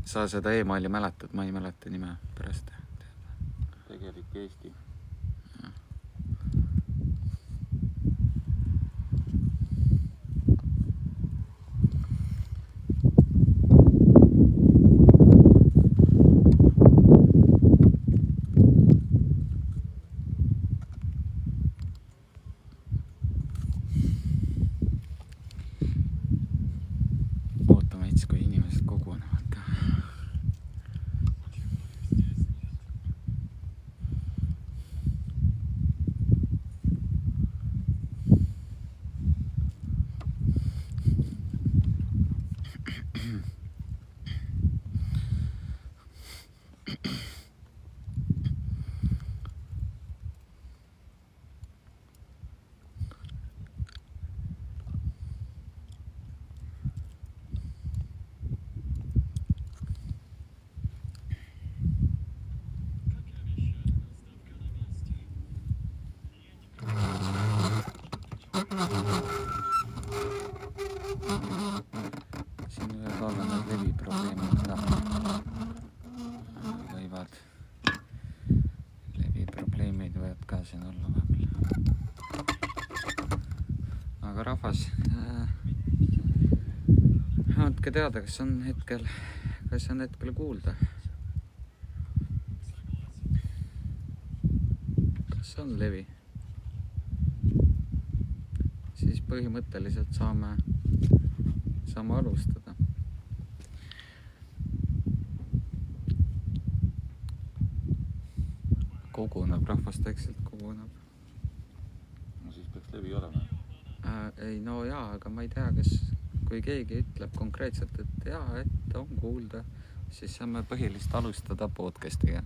Sa seda e-maili mäletad, ma ei mäleta nime pärast. Tegelik Eesti. Ootame veits, kui inimesed kogunevad ka. Siin võivad olla need leviprobleemid ka. Leviprobleemid võivad ka siin olla vahepeal. Aga rahvas, andke teada, kas on hetkel kuulda. Kas on levi? Siis põhimõtteliselt saame alustada. Koguneb, rahvast väikselt koguneb. No siis peaks levi olema. Ei, no jaa, aga ma ei tea, kui keegi ütleb konkreetselt, et jaa, et on kuulda, siis saame põhilist alustada podcastiga.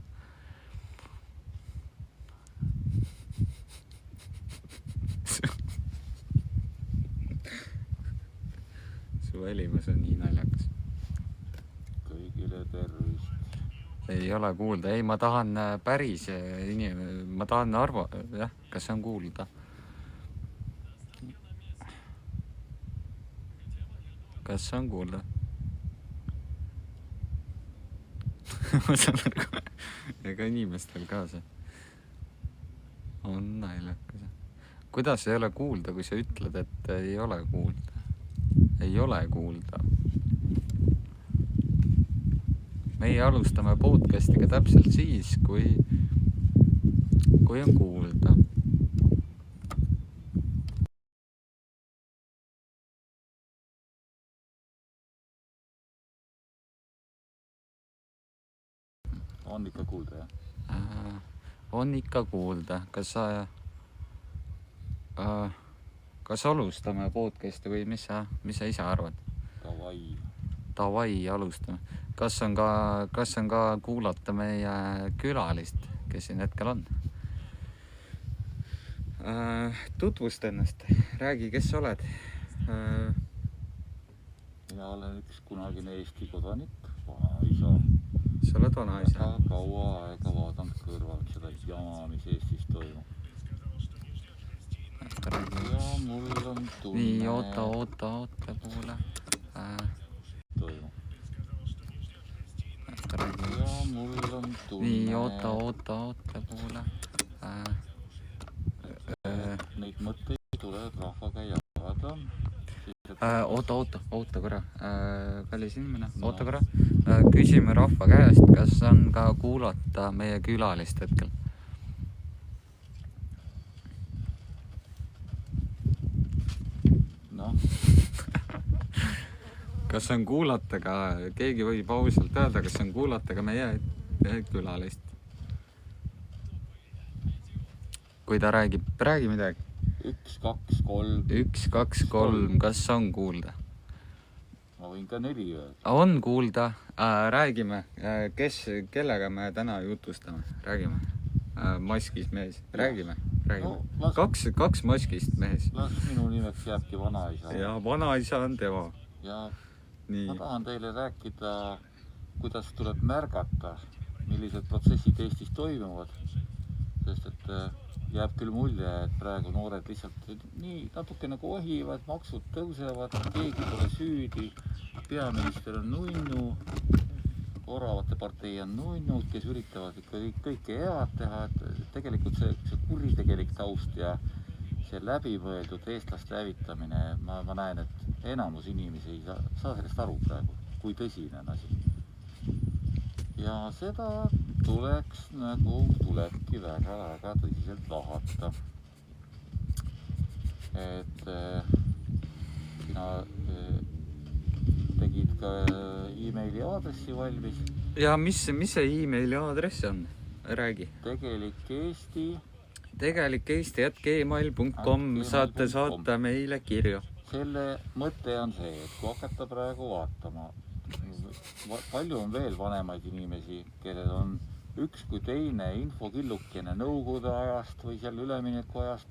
Su välimas on nii naljakas. Kõigile tervist. Ei ole kuulda. Ei, ma tahan päris ma tahan kas on kuulda. Kas on kuulda? Ma saan aru, ega inimestel ka see on naljakas. Kuidas ei ole kuulda, kui sa ütled, et ei ole kuulda? Ei ole kuulda. Meie alustame podcastiga täpselt siis, kui on kuulda. On ikka kuulda, jah? On ikka kuulda. Kas alustame podcasti või mis sa ise arvad? Davai, alustame. Kas on ka kuulata meie külalist, kes siin hetkel on? Tutvusta ennast. Räägi, kes sa oled? Mina olen üks kunagine Eesti kodanik, vanaisa. Sa oled vanaisa? Väga kaua aega vaadanud kõrvalt seda jama, mis Eestis toimub. Ja mul on tunne... Nii, oota poole. Toimub. Ja mul on tunne... Nii, oota poole. Neid mõtteid tuleb rahvaga jagada. Oota korra. Kallis inimene, oota korra. Küsime rahva käest, kas on ka kuulata meie külalist hetkel? No. Kas on kuulata ka, keegi võib ausalt öelda, kas on kuulata ka meie külalist? Kui ta räägi midagi. 1, 2, 3. 1, 2, 3, kas on kuulda? Ma võin ka 4 öelda. On kuulda. Räägime, kellega me täna jutustame? Räägime. Maskis mees. Räägime. No, kaks maskist mees. Las minu nimeks jääbki vanaisa. Ja vanaisa on tema. Ja Nii. ma tahan teile rääkida, kuidas tuleb märgata, millised protsessid Eestis toimuvad. Sest et jääb küll mulje, et praegu noored lihtsalt nii natuke nagu ohivad, maksud tõusevad, keegi pole süüdi, peaminister on nunnu Oravate partei on nunnud, kes üritavad ikka kõike head teha, et tegelikult see kuritegelik taust ja see läbimõeldud eestlaste hävitamine, ma näen, et enamus inimesi ei saa sellest aru praegu, kui tõsine on asi. Ja seda tulebki väga tõsiselt lahata. Et sina tegid ka e-maili aadressi valmis. Ja mis see e-maili aadress on? Räägi. tegelikkeesti@gmail.com saate saata meile kirju. Selle mõte on see, et kui hakata praegu vaatama, palju on veel vanemaid inimesi, kellel on üks kui teine infokillukene nõukogude ajast või seal ülemineku ajast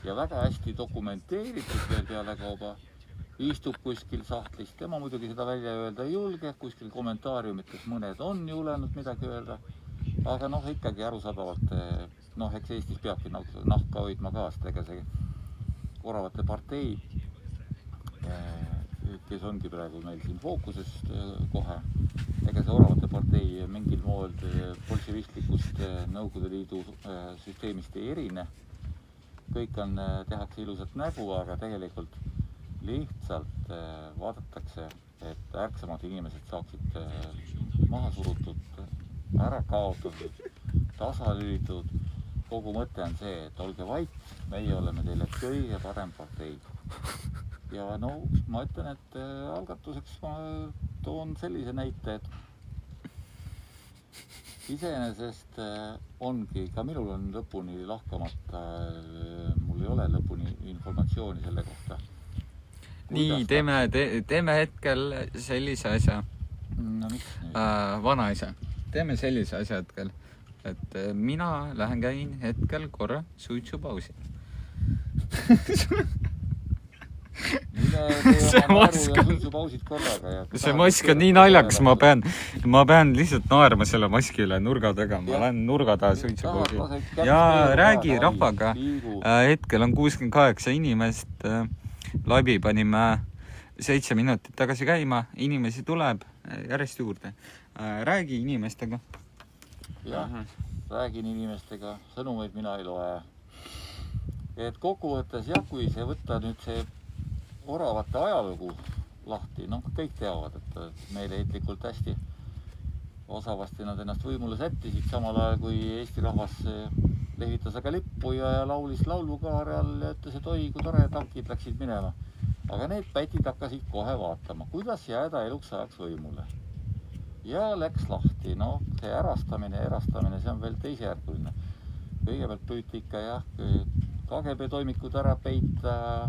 ja väga hästi dokumenteeritud veel pealekauba, istub kuskil sahtlis, tema muidugi seda välja öelda ei julge, kuskil kommentaariumites mõned on julenud midagi öelda, aga ikkagi arusaadavalt, eks Eestis peabki nahka hoidma ka, sest ega see Oravate partei, kes ongi praegu meil siin fookuses kohe, ega see Oravate partei mingil moel bolševistlikust Nõukogude Liidu süsteemist ei erine. Kõik tehakse ilusat nägu, aga tegelikult lihtsalt vaadatakse, et ärksamad inimesed saaksid maha surutud, ära kaotatud, tasalülitud. Kogu mõte on see, et olge vait, meie oleme teile kõige parem partei. Ja ma ütlen, et algatuseks ma toon sellise näite, et iseenesest ongi, ka minul on lõpuni lahkamata, mul ei ole lõpuni informatsiooni selle kohta. Nii, teeme hetkel sellise asja. Vanaisa. Teeme sellise asja hetkel, et mina käin hetkel korra suitsupausi. See mask on nii naljakas, ma pean lihtsalt naerma selle maski üle nurga taga. Ma lähen nurga taha suitsupausi. Ja räägi rahvaga. Hetkel on 68 inimest. Laibi panime 7 minutit tagasi käima. Inimesi tuleb järjest juurde. Räägi inimestega. Jah, räägin inimestega. Sõnumeid mina ei loe. Et kokkuvõttes kui see võtta nüüd see Oravate ajalugu lahti, kõik teavad, et meeleheitlikult hästi osavasti nad ennast võimule sättisid, samal ajal kui Eesti rahvas lehvitas aga lippu ja laulis laulukaare all ja ütles, et oi, kui tore, tankid läksid minema. Aga need pätid hakkasid kohe vaatama, kuidas jääda eluks ajaks võimule. Ja läks lahti, see erastamine, see on veel teisejärguline. Kõigepealt püüti ikka KGB toimikud ära peita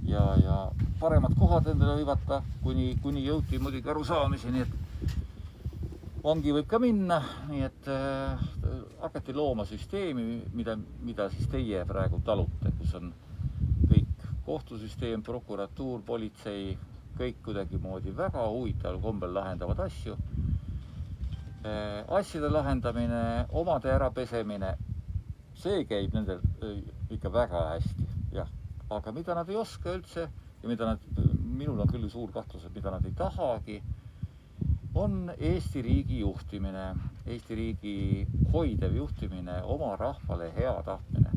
ja paremad kohad endale hõivata, kuni jõuti muidugi arusaamiseni, et vangi võib ka minna, nii et hakati looma süsteemi, mida siis teie praegu talute, kus on kõik kohtusüsteem, prokuratuur, politsei, kõik kuidagi moodi väga huvitaval kombel lahendavad asju. Asjade lahendamine, omade ärapesemine, see käib nendel ikka väga hästi, jah. Aga mida nad ei oska üldse ja minul on küll suur kahtlus, et mida nad ei tahagi, on Eesti riigi juhtimine, Eesti riigi hoidev juhtimine, oma rahvale hea tahtmine.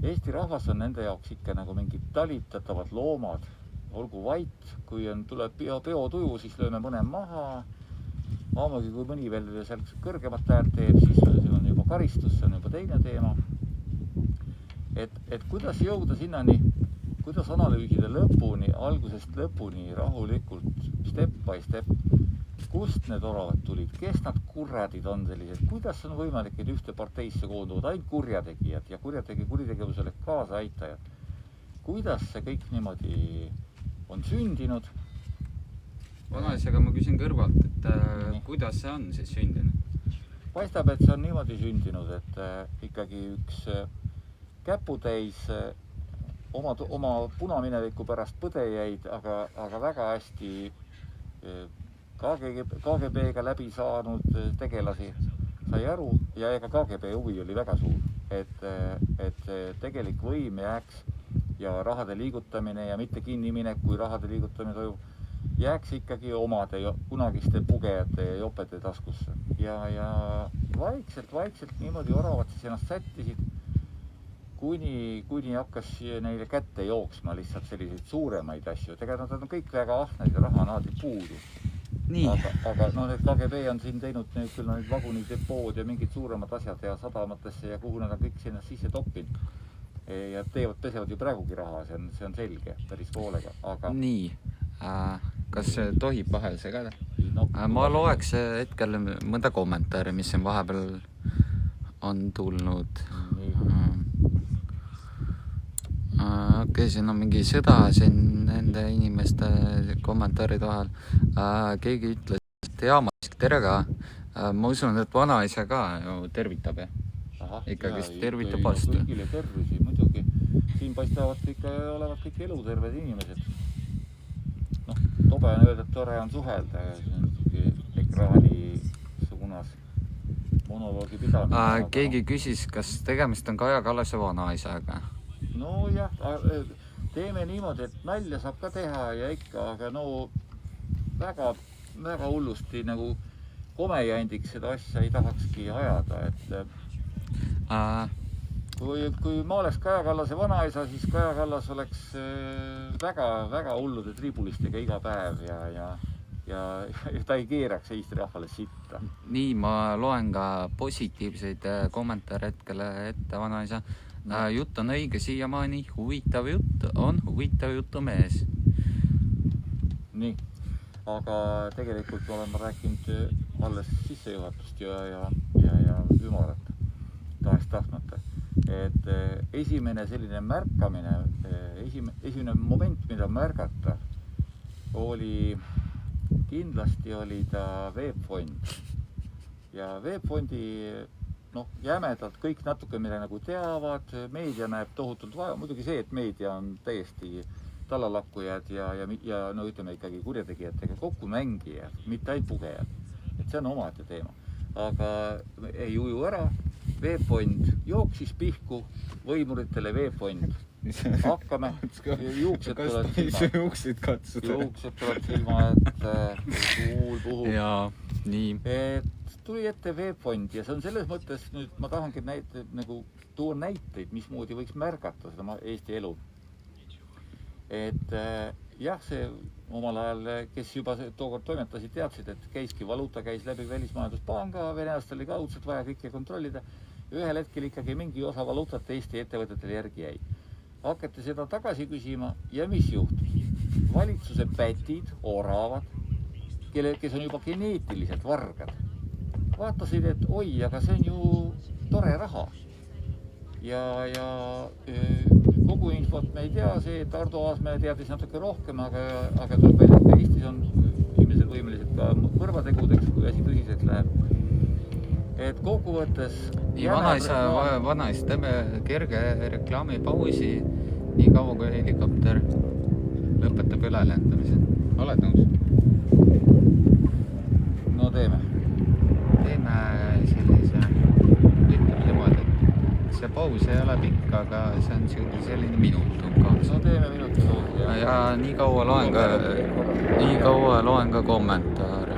Eesti rahvas on nende jaoks ikka nagu mingid talitatavad loomad, olgu vait, kui tuleb peotuju, siis lööme mõne maha. Amagi kui mõni veel seal kõrgemat häält teeb, siis see on juba karistus, see on juba teine teema. Et kuidas jõuda sinnani, kuidas analüüsida lõpuni, algusest lõpuni rahulikult, step by step, kust need oravad tulid, kes nad kurradid on sellised, kuidas on võimalik, et ühte parteisse koonduvad ainult kurjategijad ja kuritegevusele kaasa aitajad. Kuidas see kõik niimoodi on sündinud? Vanaisega ma küsin kõrvalt, et kuidas see on siis sündinud? Paistab, et see on niimoodi sündinud, et ikkagi üks käputäis oma punamineviku pärast põdejaid, aga väga hästi KGB-ga läbi saanud tegelasi sai aru ja ega KGB huvi oli väga suur, et tegelik võim jääks ja rahade liigutamine ja mitte kinniminek, kui rahade liigutamine toimub, jääks ikkagi omade kunagiste pugejate ja jopede taskusse. Ja vaikselt niimoodi oravad siis ennast sättisid, kuni hakkas neile kätte jooksma lihtsalt selliseid suuremaid asju. Ega nad on kõik väga ahned ja raha on alati puudu. nii , Aga no need KGB on siin teinud küll need vagunidepood ja mingid suuremad asjad ja sadamatesse ja kuhu nad on kõik sinna sisse toppinud. Ja pesevad ju praegugi raha, see on selge, päris hoolega, aga nii , kas tohib vahel segada ? no, ma loeks hetkel mõnda kommentaari, mis siin vahepeal on tulnud . Okei, siin on mingi sõda siin nende inimeste kommentaaride vahel . Keegi ütles, et Jaamask, tere ka . Ma usun, et vanaisa ka ju tervitab, jah ? Ikkagist tervitab vastu. Kõigile tervisi, muidugi. Siin paistavad ikka olevat kõik eluterved inimesed. Noh, tobe on öelda, et tore on suhelda ja ekraani suunas monoloogi pidamine. Keegi küsis, kas tegemist on Kaja Kallase vanaisaga? No jah, teeme niimoodi, et nalja saab ka teha ja ikka, aga no väga hullusti nagu komejandiks seda asja ei tahakski ajada, et kui ma oleks Kaja Kallase vanaisa, siis Kaja Kallas oleks väga hullude tribulistega iga päev ja ta ei keeraks Eesti rahvale sitta. Nii, ma loen ka positiivseid kommentaare hetkele ette, vanaisa. Jutt on õige siiamaani, huvitav jutu mees. Nii, aga tegelikult olen ma rääkinud alles sissejuhatust ja ümarat tahtmata. Et esimene selline märkamine, esimene moment, mida märgata, kindlasti oli ta Veebfond. Ja Veebfondi jämedalt kõik natuke mida nagu teavad, meedia näeb tohutult vaja, muidugi see, et meedia on täiesti talalakkujad ja no ütleme ikkagi kurjategijatega kokku mängijad, mitte ainult pugejad. Et see on omaette teema. Aga ei uju ära, Veebfond jooksis pihku, võimuritele Veebfond. Hakkame, juuksed tulevad silma, et kuul puhub. Ja, nii. Tuli ette Veebfond ja see on selles mõttes, nüüd ma tahangi tuua näiteid, mismoodi võiks märgata seda Eesti elu. Et jah, see omal ajal, kes juba tookord toimetasid, teadsid, et käiski valuuta, käis läbi Välismajanduspanga, venelastel oli kaudselt vaja kõike kontrollida. Ühel hetkel ikkagi mingi osa valuutat Eesti ettevõtetele järgi jäi. Hakati seda tagasi küsima ja mis juhtus? Valitsuse pätid, oravad, kes on juba geneetiliselt vargad, vaatasid, et oi, aga see on ju tore raha. Ja kogu infot me ei tea, see, et Ardo Aasmäe teadis natuke rohkem, aga tuleb välja, et Eestis on inimesed võimelised ka mõrvategudeks, kui asi tõsiseks läheb. Et kokkuvõttes... Nii, vanaisa, teeme kerge reklaamipausi, nii kaua kui helikopter lõpetab üle lendamise. Oled nõus? No teeme sellise, ütleme niimoodi, et see paus ei ole pikk, aga see on selline minut umbes. No teeme minuti pausi. Ja nii kaua loen ka kommentaare.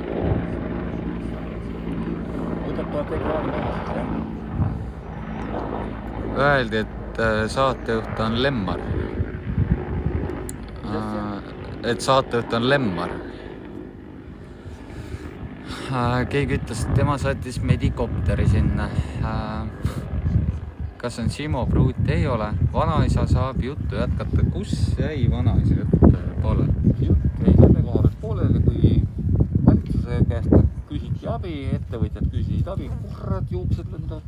Öeldi, et saatejuht on Lemmar. Keegi ütles, et tema saatis medikopteri sinna. Kas on Simo Pruut? Ei ole. Vanaisa saab juttu jätkata. Kus jäi vanaisa juttu poole? Jutt jäi selle kohares poolele, kui valitsuse käest küsiti abi, ettevõtjad küsisid abi, kurrad juuksed lendavad.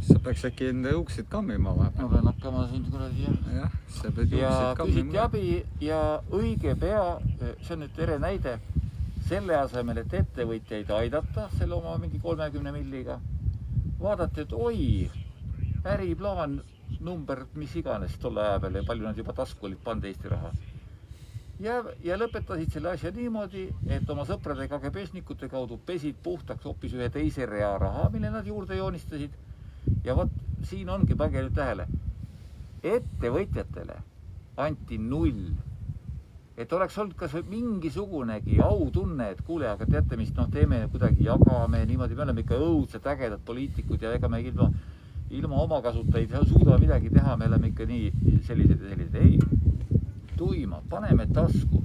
Sa peaks äkki enda juuksid kammima vahepeal. Ma pean hakkama siin kuradi jah. Sa pead juuksid kammima. Küsiti abi ja õige pea, see on nüüd tere näide, selle asemel, et ettevõtjaid aidata selle oma mingi 30 milliga, vaadati, et oi, äriplaan, number, mis iganes tolle aja peale ja palju nad juba tasku olid pannud Eesti raha. Ja lõpetasid selle asja niimoodi, et oma sõprade KGB-snikute kaudu pesid puhtaks hoopis ühe teise rea raha, mille nad juurde joonistasid. Ja võt, siin ongi, pange nüüd tähele, ettevõtjatele anti 0. et oleks olnud kas või mingisugunegi autunne, et kuule, aga teate mis, noh, teeme kuidagi, jagame niimoodi, me oleme ikka õudselt ägedad poliitikud ja ega me ilma omakasuta ei suuda midagi teha, me oleme ikka nii sellised ja sellised. Ei, tuima, paneme tasku.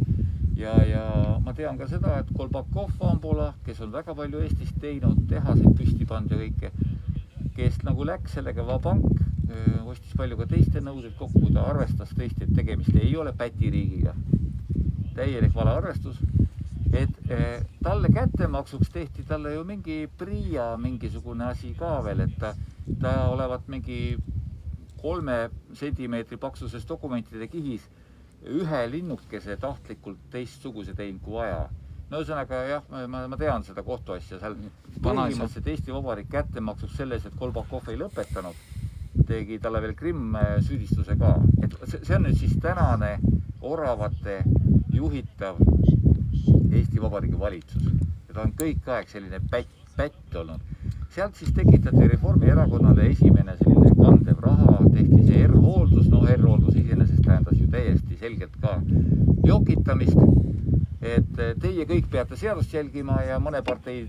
Ja ma tean ka seda, et Kolbakov Ambola, kes on väga palju Eestis teinud, tehaseid püsti pannud ja kõike, kes nagu läks sellega vabank, ostis palju ka teiste nõusid kokku, ta arvestas tõesti, et tegemist ei ole pätiriigiga. Täielik valearvestus, et talle kättemaksuks tehti talle ju mingi PRIA mingisugune asi ka veel, et ta olevat mingi 3 sentimeetri paksuses dokumentide kihis ühe linnukese tahtlikult teistsuguse teinud kui vaja. No ühesõnaga jah, ma tean seda kohtuasja, seal põhimõtteliselt Eesti Vabariik kättemaksuks selles, et Kolbakov ei lõpetanud, tegi talle veel Krimm süüdistuse ka. Et see on nüüd siis tänane oravate juhitav Eesti Vabariigi valitsus. Ja ta on kõik aeg selline pätt olnud. Sealt siis tekitati Reformierakonnale esimene selline kandev raha, tehti see R-hooldus. No R-hooldus iseenesest tähendas ju täiesti selgelt ka jokitamist, et teie kõik peate seadust jälgima ja mõne partei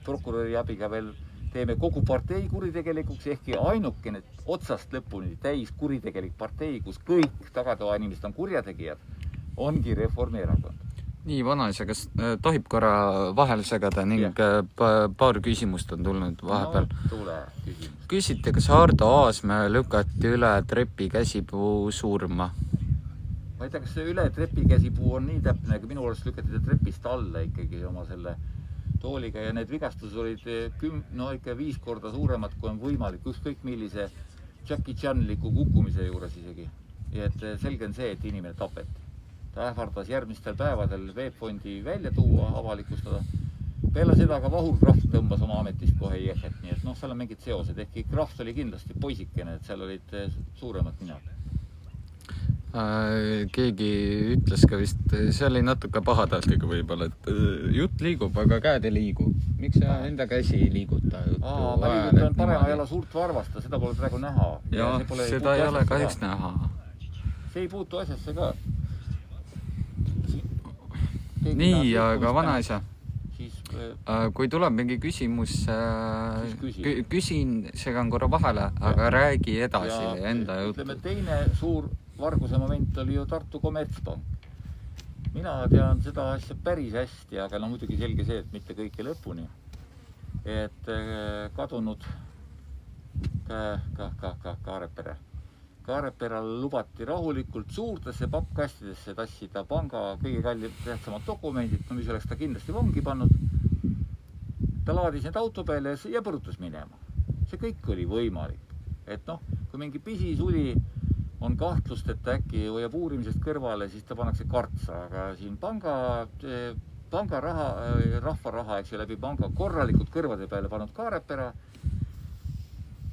prokuröri abiga veel teeme kogu partei kuritegelikuks, ehkki ainukene otsast lõpuni täis kuritegelik partei, kus kõik tagatoa inimesed on kurjategijad, ongi Reformierakond. Nii, vanaisa, kas tohib korra vahel segada ning paar küsimust on tulnud vahepeal? No, tule küsimus. Küsite, kas Hardo Aasmäe lükati üle trepi käsipuu surma? Ma ei tea, kas see üle trepi käsipuu on nii täpne, aga minu arust lükati ta trepist alla ikkagi oma selle tooliga ja need vigastused olid ikka 5 korda suuremad, kui on võimalik, ükskõik millise Jackie Chanliku kukkumise juures isegi. Ja et selge on see, et inimene tapeti. Ta ähvardas järgmistel päevadel VEB-fondi välja tuua, avalikustada. Peale seda ka Vahur Kraft tõmbas oma ametist kohe jähet, nii et seal on mingid seosed. Ehkki Kraft oli kindlasti poisikene, et seal olid suuremad ninad. Keegi ütles ka vist, see oli natuke pahatahtliga võib-olla, et jutt liigub, aga käed ei liigu. Miks sa enda käsi ei liiguta? Ma liigutan parema jala suurt varvasta, seda pole praegu näha. Ja seda ei ole kahjuks näha. See ei puutu asjasse ka. Nii, aga vanaisa, kui tuleb mingi küsimus, küsin, segan korra vahele, aga räägi edasi enda juttu. Teine suur varguse moment oli ju Tartu Kommertspank. Mina tean seda asja päris hästi, aga muidugi selge see, et mitte kõike lõpuni. Et kadunud Kaareperal lubati rahulikult suurtesse pappkastidesse tassida panga kõige kallim tähtsamad dokumendid, mis oleks ta kindlasti vangi pannud. Ta laadis need auto peale ja põrutas minema. See kõik oli võimalik. Et kui mingi pisisuli on kahtlust, et äkki hoiab uurimisest kõrvale, siis ta pannakse kartsa, aga siin panga raha, rahva raha, eks ju, läbi panga korralikult kõrvade peale pannud Kaarepera,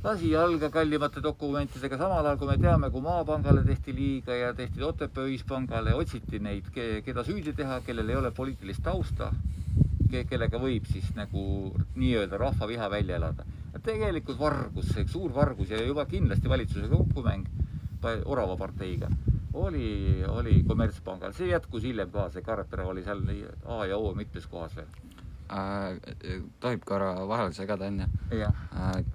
lasi jalga kallimate dokumentidega, samal ajal kui me teame, kui Maapangale tehti liiga ja tehti Otepää ühispangale, otsiti neid, keda süüdi teha, kellel ei ole poliitilist tausta, kellega võib siis nagu nii-öelda rahva viha välja elada. Ja tegelikult vargus, see suur vargus ja juba kindlasti valitsusega kokkumäng Orava parteiga oli Kommertspangal. See jätkus hiljem ka, see Kaarepera oli seal A ja O mitmes kohas veel. Tohib korra vahel segada enne.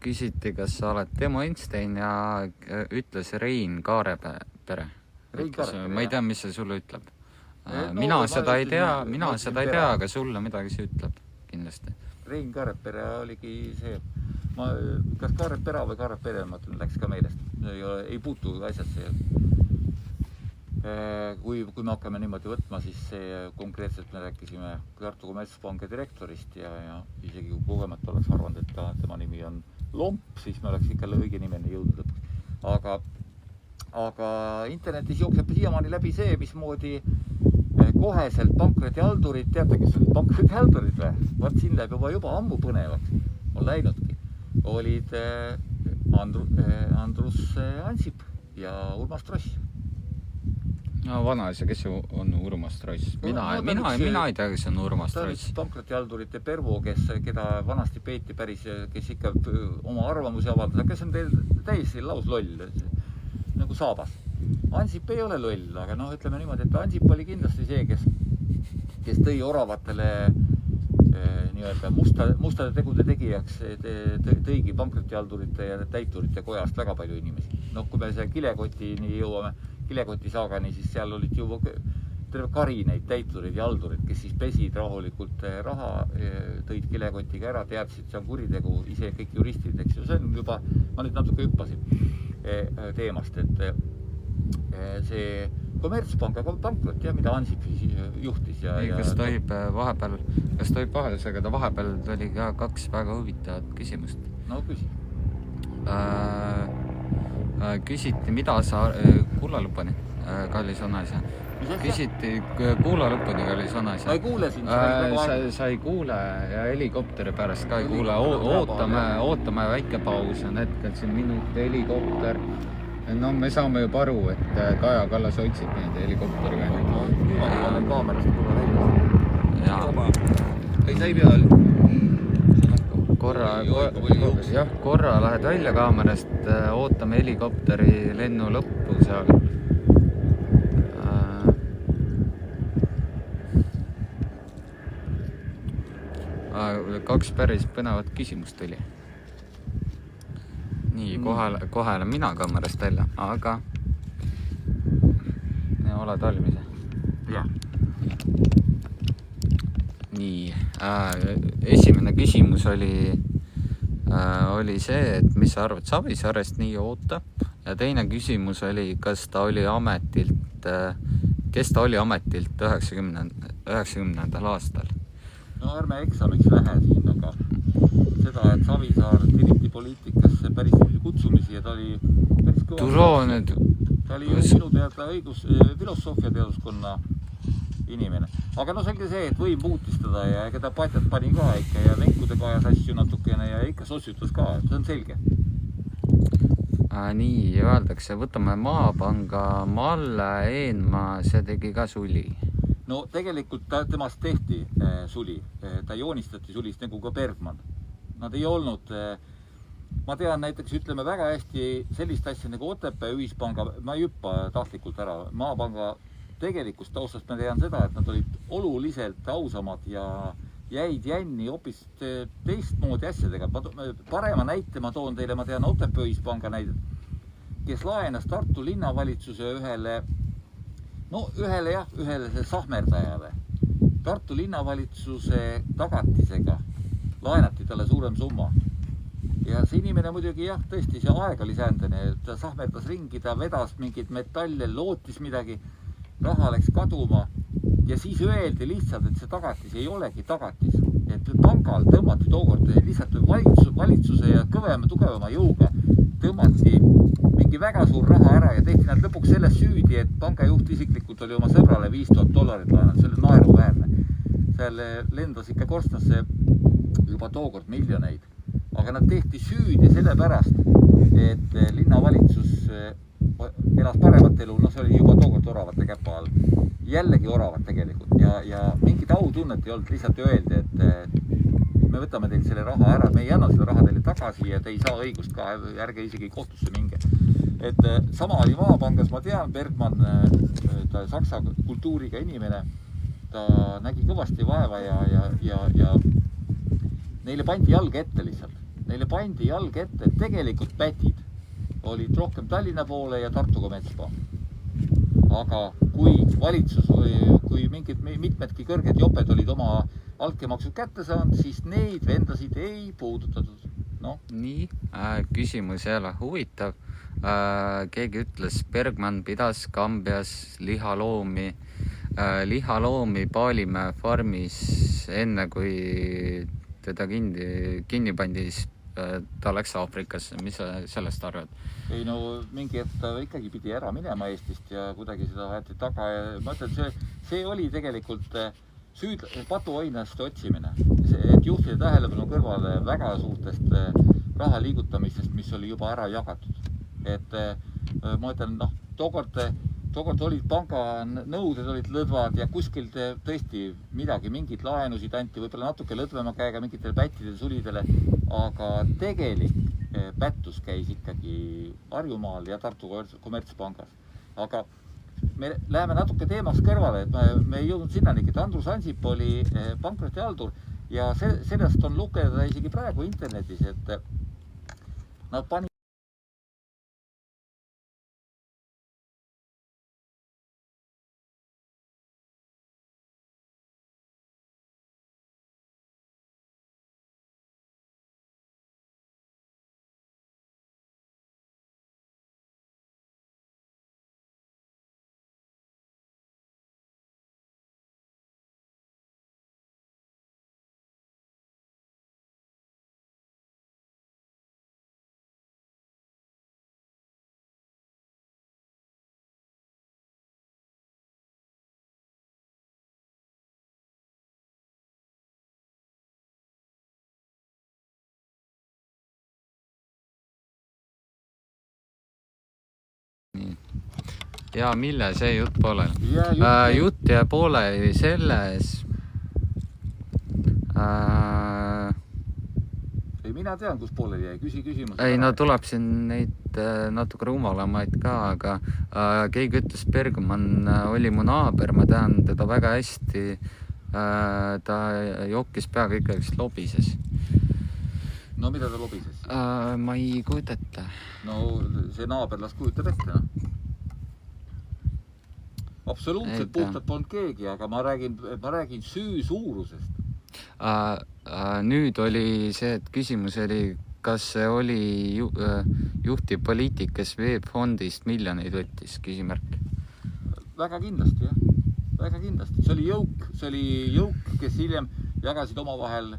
Küsiti, kas sa oled Temo Einstein ja ütles Rein Kaarepere. Ma ei tea, mis see sulle ütleb. Mina seda ei tea, aga sulle midagi see ütleb kindlasti. Rein Kaarepere oligi see, kas Kaarepera või Kaarepere, ma ütlen, läks ka meelest. Ei puutu asjasse. Kui me hakkame niimoodi võtma, siis konkreetselt me rääkisime Tartu Kommertspanga direktorist ja isegi kui kogemata oleks arvanud, et tema nimi on Lomp, siis me oleks ikka õige nimeni jõudnud lõpuks. Aga internetis jookseb siiamaani läbi see, mismoodi koheselt pankrotihaldurid, teate, kes olid pankrotihaldurid või? Vaat siin läheb juba ammu põnevaks, on läinudki. Olid Andrus Ansip ja Urmas Tross. No vanaisa, kes on Urmas Tross? Mina ei tea, kes on Urmas Tross. Ta on pankrotihaldurite Pervo, keda vanasti peeti päris, kes ikka oma arvamusi avaldas, kes on teil täiesti lausloll, nagu Saabas. Ansip ei ole loll, aga noh, ütleme niimoodi, et Ansip oli kindlasti see, kes tõi oravatele nii-öelda mustade tegude tegijaks, tõigi pankrottihaldurite ja täiturite kojast väga palju inimesi. Noh, kui me see kilekotini jõuame, kilekoti saagani, siis seal olid juba terve kari neid täiturid ja haldurid, kes siis pesid rahulikult raha, tõid kilekotiga ära, teadsid, see on kuritegu, ise kõik juristid, eks ju, see on juba, ma nüüd natuke hüppasin teemast, et see kommertspanga pankrot, mida Ansip juhtis kas tohib vahele segada, vahepeal oli ka 2 väga huvitavat küsimust. No küsi. Küsiti, mida sa kuula lõpuni, kallis Onasja. Küsiti kuula lõpuni, kallis Onasja. Ma ei kuule sind. Sa ei kuule ja helikopteri pärast ka ei kuule. Ootame väike paus on hetkel siin minut helikopter. No me saame juba aru, et Kaja Kallas otsib neid helikopteriga. Ma olen kaamerast kuule välja. Ei, sa ei pea. Korra lähed välja kaamerast, ootame helikopteri lennu lõppu seal. 2 päris põnevat küsimust tuli. Nii, kohe olen mina kaamerast välja, aga oled valmis? Jah. Nii, esimene küsimus oli see, et mis sa arvad Savisaarest nii ootab, ja teine küsimus oli, kes ta oli ametilt 90. aastal. No ärme eksamiks lähe siin, aga seda, et Savisaar tiriti poliitikasse päris kutsumisi ja ta oli päris kõva. Ta oli minu teada filosoofia teaduskonna inimene. Aga no selge see, et võim muutis teda ja ega ta patjad pani ka ikka ja venkude kajas asju natukene ja ikka sossutas ka, see on selge. Nii, öeldakse, võtame Maapanga Malle Eenmaa, see tegi ka suli. No tegelikult temast tehti suli, ta joonistati sulist nagu ka Bergman. Nad ei olnud, ma tean näiteks, ütleme väga hästi sellist asja nagu Otepää ühispanga, ma ei hüppa tahtlikult ära, Maapanga tegelikust taustast ma tean seda, et nad olid oluliselt ausamad ja jäid jänni hoopis teistmoodi asjadega. Parema näite ma toon teile, ma tean Otepää ühispanga näidet, kes laenas Tartu linnavalitsuse ühele sahmerdajale. Tartu linnavalitsuse tagatisega laenati talle suurem summa. Ja see inimene muidugi tõesti see aeg oli sändene, ta sahmerdas ringi, ta vedas mingid metalle, lootis midagi, raha läks kaduma ja siis öeldi lihtsalt, et see tagatis ei olegi tagatis. Et pangal tõmmati tookord lihtsalt valitsuse ja tugevama jõuga tõmmati mingi väga suur raha ära ja tehti nad lõpuks selles süüdi, et pangajuht isiklikult oli oma sõbrale $5000 laenanud, see oli naeruväärne. Seal lendas ikka korstnasse juba tookord miljoneid, aga nad tehti süüdi sellepärast, et linnavalitsus elas paremat elu, no see oli juba tookord oravate käpa all. Jällegi oravad tegelikult ja mingit autunnet ei olnud, lihtsalt öeldi, et me võtame teilt selle raha ära, me ei anna seda raha teile tagasi ja te ei saa õigust ka, ärge isegi kohtusse minge. Et sama oli Maapangas, ma tean, Bergman, ta saksa kultuuriga inimene, ta nägi kõvasti vaeva ja neile pandi jalg ette lihtsalt. Neile pandi jalg ette, et tegelikult pätid olid rohkem Tallinna poole ja Tartu kommertspanga. Aga kui valitsus või kui mitmedki kõrged joped olid oma altkäemaksud kätte saanud, siis neid vendasid ei puudutatud. No. Nii, küsimus jälle huvitav. Keegi ütles, Bergman pidas Kambias lihaloomi Paalimäe farmis enne, kui teda kinni pandis, ta läks Aafrikasse. Mis sa sellest arvad? Ei no mingi, et ta ikkagi pidi ära minema Eestist ja kuidagi seda võeti taga ja ma ütlen, see oli tegelikult patuoinast otsimine, et juhtida tähelepanu kõrvale väga suurtest raha liigutamisest, mis oli juba ära jagatud. Et ma ütlen, tookord olid panga nõuded olid lõdvad ja kuskil tõesti mingid laenusid anti, võib-olla natuke lõdvema käega mingitele pättidele, sulidele, aga tegelik pättus käis ikkagi Harjumaal ja Tartu kommertspangas. Aga me läheme natuke teemast kõrvale, et me ei jõudnud sinnani, et Andrus Ansip oli pankrotihaldur ja sellest on lugeda isegi praegu internetis, et nad pani Ja mille see jutt pooleli? Jutt jääb pooleli selles... Ei, mina tean, kus pooleli jäi. Küsi küsimus. Ei, no tuleb siin neid natuke rumalamaid ka, aga keegi ütles, Bergman oli mu naaber, ma tean teda väga hästi. Ta jokkis peaga ikkagi lobises. No mida ta lobises? Ma ei kujuta ette. No see naaber las kujutab ette, no. Absoluutselt puhtalt polnud keegi, aga ma räägin süü suurusest. Nüüd oli see, et küsimus oli, kas see oli juhtiv poliitik, kes VEB-fondist miljoneid võttis, küsimärk? Väga kindlasti, jah. Väga kindlasti. See oli jõuk, kes hiljem jagasid oma vahel.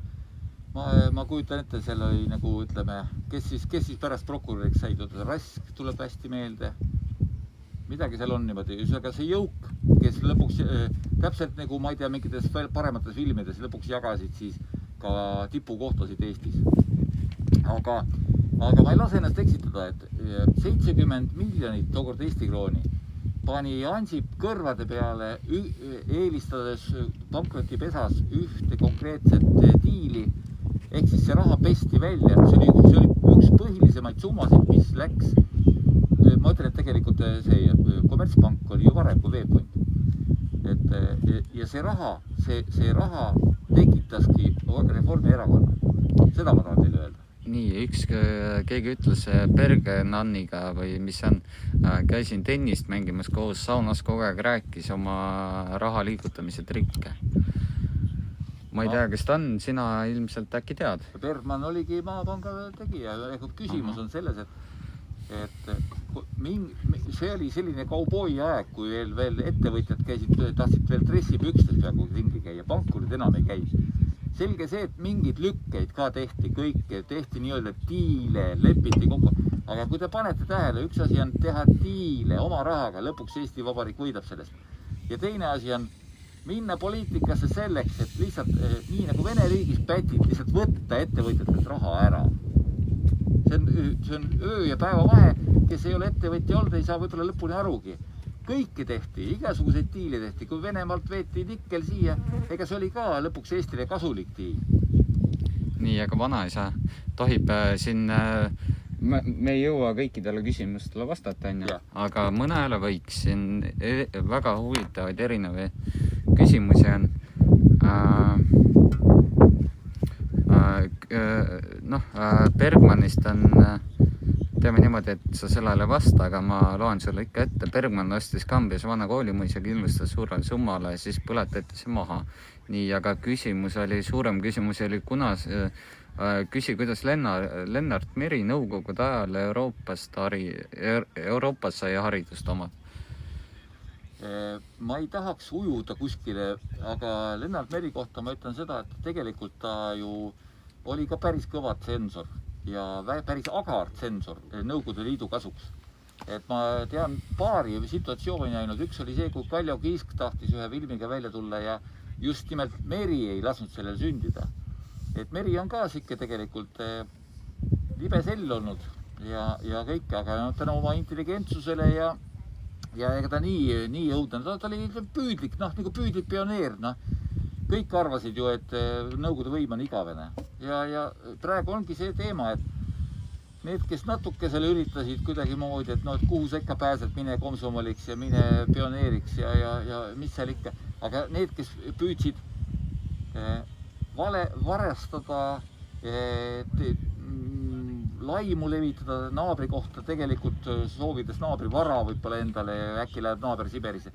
Ma kujutan ette, seal oli nagu, ütleme, kes siis pärast prokuröriks said, Rask tuleb hästi meelde. Midagi seal on niimoodi. Aga see jõuk, kes lõpuks, täpselt nagu, ma ei tea, mingites paremates filmides lõpuks jagasid siis ka tipukohtasid Eestis. Aga ma ei lase ennast eksitada, et 70 miljonit tookord Eesti krooni pani Ansip kõrvade peale, eelistades pankrotipesas ühte konkreetset diili. Ehk siis see raha pesti välja. See oli üks põhilisemaid summasid, mis läks. Ma ütlen, et tegelikult see kommertspank oli ju varem kui VEB-fond. Ja see raha tekitaski Reformierakonna. Seda ma tahan teile öelda. Nii, keegi ütles Bergenanniga või mis on, käisin tennist mängimas koos, saunas kogu aeg rääkis oma raha liigutamise trikke. Ma ei tea, kes ta on, sina ilmselt äkki tead. Bergman oligi Maapanga tegija. Küsimus on selles, et see oli selline kauboi aeg, kui veel ettevõtjad tahtsid veel dressipükstes peaaegu ringi käia, pankurid enam ei käi. Selge see, et mingid lükkeid ka tehti, kõike tehti nii-öelda diile, lepiti kokku. Aga kui te panete tähele, üks asi on teha diile oma rahaga, lõpuks Eesti Vabariik võidab sellest. Ja teine asi on minna poliitikasse selleks, et lihtsalt nii nagu Vene riigis pätid, lihtsalt võtta ettevõtjatelt raha ära. See on öö ja päeva vahe, kes ei ole ettevõtja olnud, ei saa võib-olla lõpuni arugi. Kõike tehti, igasuguseid diile tehti, kui Venemaalt veeti nikkel siia, ega see oli ka lõpuks Eestile kasulik diil. Nii, aga vanaisa tohib siin, me ei jõua kõikidele küsimustele vastata, aga mõnele võiks siin väga huvitavaid erinevaid küsimusi on. Bergmanist on, teeme niimoodi, et sa sellele vasta, aga ma loen sulle ikka ette. Bergman ostis Kambjas vana koolimõisa kindlustas suurele summale ja siis põletati see maha. Nii, aga suurem küsimus oli, kuidas Lennart Meri nõukogude ajal Euroopas sai haridust omad? Ma ei tahaks ujuda kuskile, aga Lennart Meri kohta ma ütlen seda, et tegelikult ta ju oli ka päris kõva tsensor ja päris agar tsensor Nõukogude Liidu kasuks. Et ma tean paari situatsiooni ainult. Üks oli see, kui Kaljo Kiisk tahtis ühe filmiga välja tulla ja just nimelt Meri ei lasnud sellel sündida. Et Meri on ka sikke tegelikult libe sell olnud ja kõik, aga täna oma intelligentsusele ja ega ta nii jõudnud. Ta oli püüdlik, nagu püüdlik pioneer. Kõik arvasid ju, et Nõukogude võim on igavene. Ja praegu ongi see teema, et need, kes natuke selle üritasid kuidagi moodi, et noh, et kuhu sa ikka pääsed, mine komsomoliks ja mine pioneeriks ja mis seal ikka. Aga need, kes püüdsid varastada, laimu levitada naabri kohta, tegelikult soovides naabri vara võib-olla endale ja äkki läheb naaber Siberisse.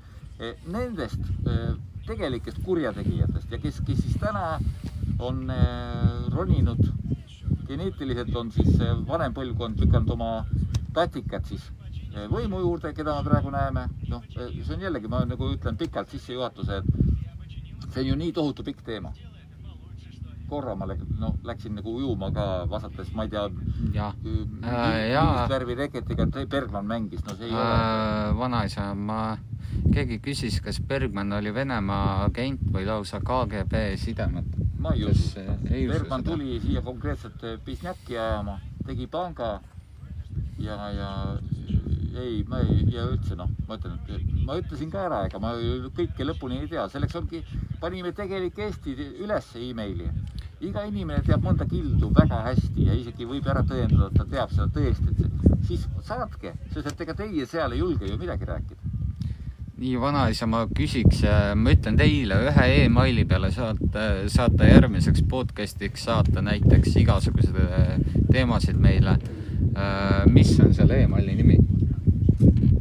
Nendest tegelikest kurjategijatest ja kes siis täna on roninud, geneetiliselt on siis vanem põlvkond lükanud oma tatikad siis võimu juurde, keda me praegu näeme. Noh, see on jällegi, ma nagu ütlen pikalt sissejuhatuse, et see on ju nii tohutu pikk teema. Korra ma läksin nagu ujuma ka vastates, ma ei tea, millist värvi reketiga Bergman mängis, no see ei ole. Vanaisa, keegi küsis, kas Bergman oli Venemaa agent või lausa KGB sidemed. Ma ei usu. Bergman tuli siia konkreetselt Pisnjaki ajama, tegi panga ja üldse ma ütlesin ka ära, ega ma kõike lõpuni ei tea, selleks ongi, panime tegelik Eesti üles e-maili. Iga inimene teab mõnda kildu väga hästi ja isegi võib ära tõendada, et ta teab seda tõesti, siis saatke, sest et ega teie seal ei julge ju midagi rääkida. Nii vanaisa, ma küsiks, ma ütlen teile ühe e-maili peale saata järgmiseks podcastiks saata näiteks igasugused teemasid meile. Mis on selle e-maili nimi?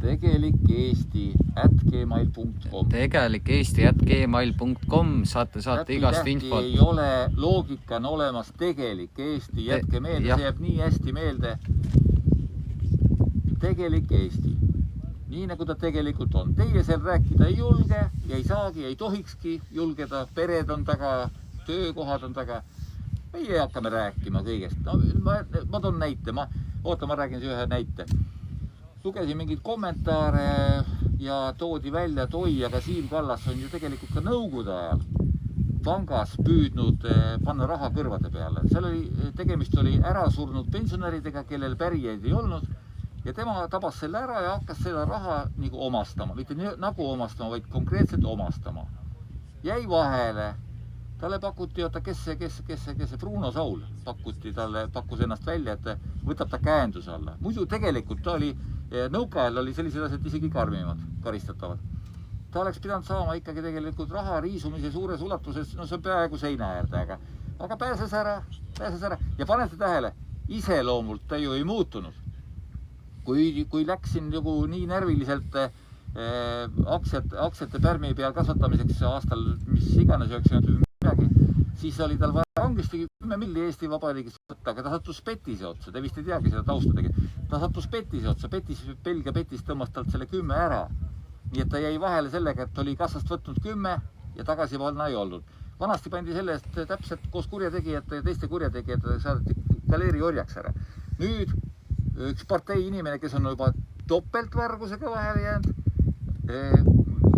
tegelikeesti@gmail.com tegelikeesti@gmail.com saate igast infot. Ei ole, loogika on olemas, tegelik Eesti, jätke meelde, see jääb nii hästi meelde. Tegelik Eesti, nii nagu ta tegelikult on. Teie seal rääkida ei julge ja ei saagi, ei tohikski julgeda, pered on taga, töökohad on taga. Meie hakkame rääkima kõigest. No, ma toon näite, ma räägin ühe näite. Lugesin mingid kommentaare ja toodi välja, et oi, aga Siim Kallas on ju tegelikult ka nõukogude ajal pangas püüdnud panna raha kõrvade peale. Seal tegemist oli ära surnud pensionäridega, kellel pärijaid ei olnud ja tema tabas selle ära ja hakkas seda raha nagu omastama. Mitte nagu omastama, vaid konkreetselt omastama. Jäi vahele. Talle pakuti, kes see Bruno Saul pakkus ennast välja, et võtab ta käenduse alla. Muidu tegelikult ta oli, nõukaajal oli sellised asjad isegi karmimad, karistatavad. Ta oleks pidanud saama ikkagi tegelikult raha riisumise suures ulatuses, no see on peaaegu seina äärde, aga pääses ära ja panete tähele, iseloomult ta ju ei muutunud. Kui läksin nagu nii närviliselt aktsiate pärmi peal kasvatamiseks aastal, mis iganes 90 siis oli tal vaja rangesti 10 milli Eesti Vabariigist võtta, aga ta sattus Petise otsa, te vist ei teagi seda taustadegi. Ta sattus Petise otsa, Belgia Petis tõmbas talt selle 10 ära. Nii et ta jäi vahele sellega, et oli kassast võtnud 10 ja tagasi panna ei olnud. Vanasti pandi selle eest täpselt koos kurjategijate ja teiste kurjategijate saadeti galeeri orjaks ära. Nüüd üks partei inimene, kes on juba topeltvargusega vahele jäänud,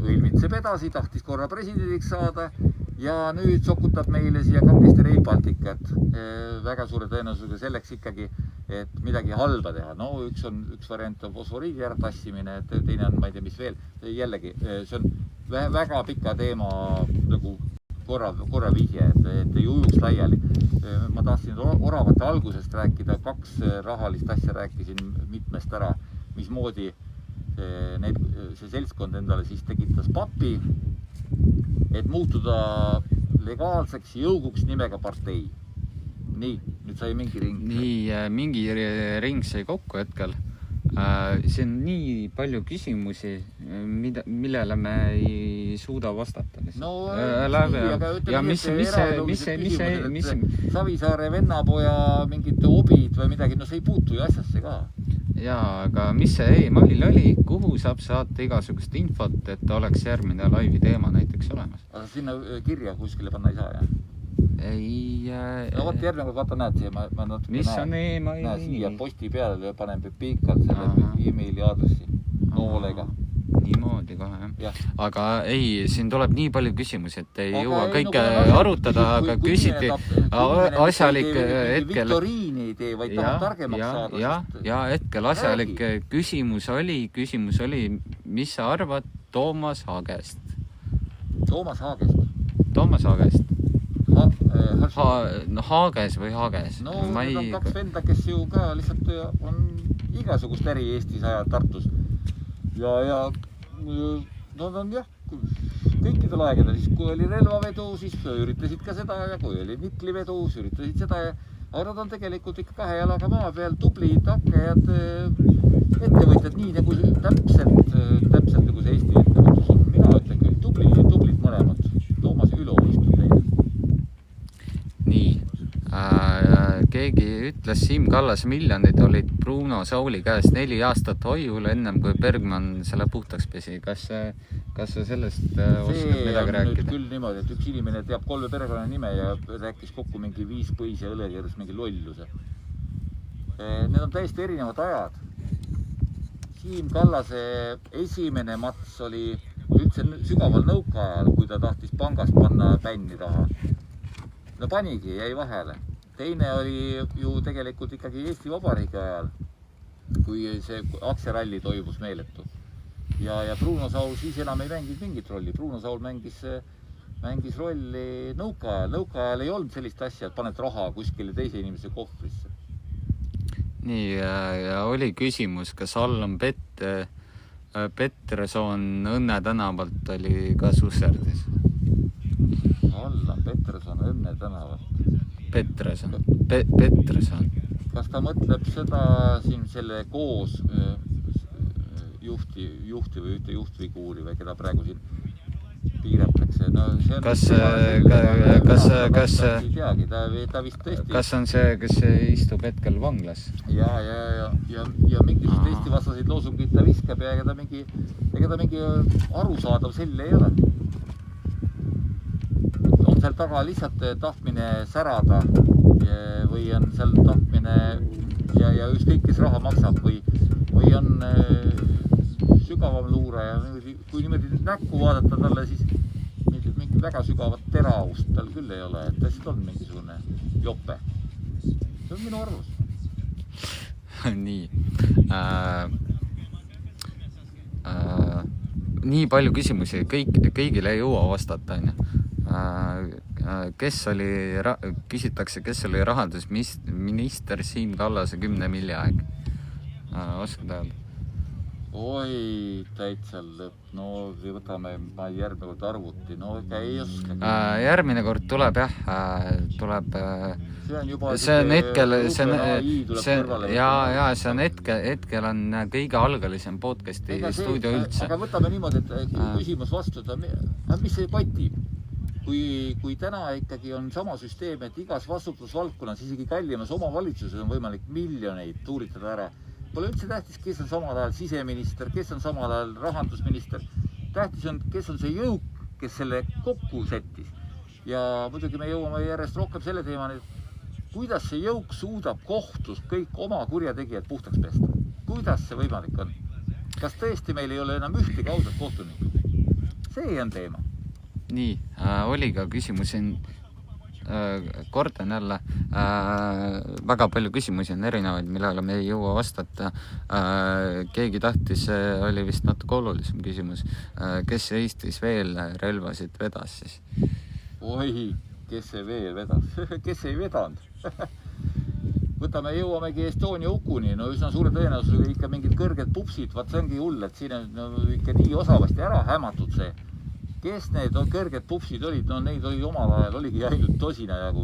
õilmitseb edasi, tahtis korra presidendiks saada ja nüüd sokutab meile siia kangesti Rail Balticut väga suure tõenäosusega selleks ikkagi, et midagi halba teha. No üks variant on fosforiidi ära tassimine, teine on, ma ei tea, mis veel. Jällegi, see on väga pika teema nagu korra vihje, et ei ujuks laiali. Ma tahtsin oravate algusest rääkida, 2 rahalist asja rääkisin mitmest ära, mismoodi see seltskond endale siis tekitas papi, et muutuda legaalseks jõuguks nimega partei. Nii, nüüd sai mingi ring. Nii, mingi ring sai kokku hetkel. See on nii palju küsimusi, millele me ei suuda vastata. No, Savisaare vennapoja mingid hobid või midagi, no see ei puutu ju asjasse ka. Jaa, aga mis see e-mail oli, kuhu saab saata igasugust infot, et oleks järgmine laivi teema näiteks olemas? Aga sinna kirja kuskile panna ei saa, jah? Ei... No võtta järgmine, vaata näed siia, ma natuke mis on e-maili näe siia posti peale ja panen pikalt selle e-maili aadressi noolega. Niimoodi kohe, jah. Aga ei, siin tuleb nii palju küsimusi, et ei jõua kõike arutada, aga küsiti asjalik hetkel... Viktoriini ei tee, vaid tahab targemaks saada. Ja hetkel asjalik küsimus oli, mis sa arvad Toomas Haagest? Toomas Haagest? Toomas Haagest. Haages või Haages? No need on kaks venda, kes ju ka lihtsalt on igasugust äri Eestis ajad Tartus. Ja nad on jah, kõikidel aegadel, siis kui oli relvavedu, siis üritasid ka seda ja kui oli niklivedu, siis üritasid seda ja aga nad on tegelikult ikka kahe jalaga maa peal tublid hakkajad ettevõtjad, nii nagu täpselt nagu see Eesti ettevõtlus on. Mina ütlen küll, tublid mõlemad. Toomas Ülo istub teile. Nii. Keegi ütles, Siim Kallas miljonid olid Bruno Sauli käes 4 aastat hoiul, ennem kui Bergman selle puhtaks pesi. Kas sa sellest oskad midagi rääkida? Küll niimoodi, et üks inimene teab 3 perekonna nime ja rääkis kokku mingi 5 põis ja õlekeeres mingi lolluse. Need on täiesti erinevad ajad. Siim Kallase esimene mats oli üldse sügaval nõukaajal, kui ta tahtis pangast panna bänni taha. No panigi, jäi vahele. Teine oli ju tegelikult ikkagi Eesti Vabariigi ajal, kui see aktsiaralli toimus meeletu. Ja Bruno Saul siis enam ei mänginud mingit rolli. Bruno Saul mängis rolli nõukaajal. Nõukaajal ei olnud sellist asja, et paned raha kuskile teise inimese kohvrisse. Nii, ja oli küsimus, kas Allan Peterson Õnne tänavalt oli ka susserdis? Allan Peterson Õnne tänavalt. Peterson. Kas ta mõtleb seda siin selle koos juhti või ühte juhtfiguuri või keda praegu siin piiratakse? No, see on kas on see, kes istub hetkel vanglas? Ja mingisugust Eesti vastaseid loosungid ta viskab ja ega ta mingi arusaadav sell ei ole. On seal taga lihtsalt tahtmine särada või on seal tahtmine ja ükskõik, kes raha maksab või on sügavam luure ja kui niimoodi näkku vaadata talle, siis mingi väga sügavat teravust tal küll ei ole, et lihtsalt on mingisugune jope. See on minu arvus. Nii. Nii palju küsimusi, kõigile ei jõua vastata, küsitakse, kes oli rahandusminister Siim Kallase 10 milli aeg. Oskad öelda? Oi, täitsa lõpp. No võtame järgmine kord arvuti. No ei oska. Järgmine kord tuleb jah. Tuleb... See on hetkel... See on hetkel on kõige algalisem podcasti stuudio üldse. Aga võtame niimoodi, et küsimus vastu. Mis see patib? Kui täna ikkagi on sama süsteem, et igas vastutusvaldkonnas, isegi kallimas omavalitsuses on võimalik miljoneid tuuritada ära. Pole üldse tähtis, kes on samal ajal siseminister, kes on samal ajal rahandusminister. Tähtis on, kes on see jõuk, kes selle kokku settis. Ja muidugi me jõuame järjest rohkem selle teemani, kuidas see jõuk suudab kohtus kõik oma kurjategijad puhtaks pesta. Kuidas see võimalik on? Kas tõesti meil ei ole enam ühtegi ausat kohtunikku? See on teema. Nii, oli ka küsimusi, kordan jälle, väga palju küsimusi on erinevaid, millele me ei jõua vastata. Keegi tahtis, oli vist natuke olulisem küsimus, kes Eestis veel relvasid vedas siis? Oi, kes see veel vedas? Kes ei vedanud? Võtame, jõuamegi Estonia hukuni, no üsna suure tõenäosusega ikka mingid kõrged pupsid, vaat see ongi hull, et siin on ikka nii osavasti ära hämatud see. Kes need kõrged pupsid olid? No neid oli omal ajal, oligi ainult tosina jagu,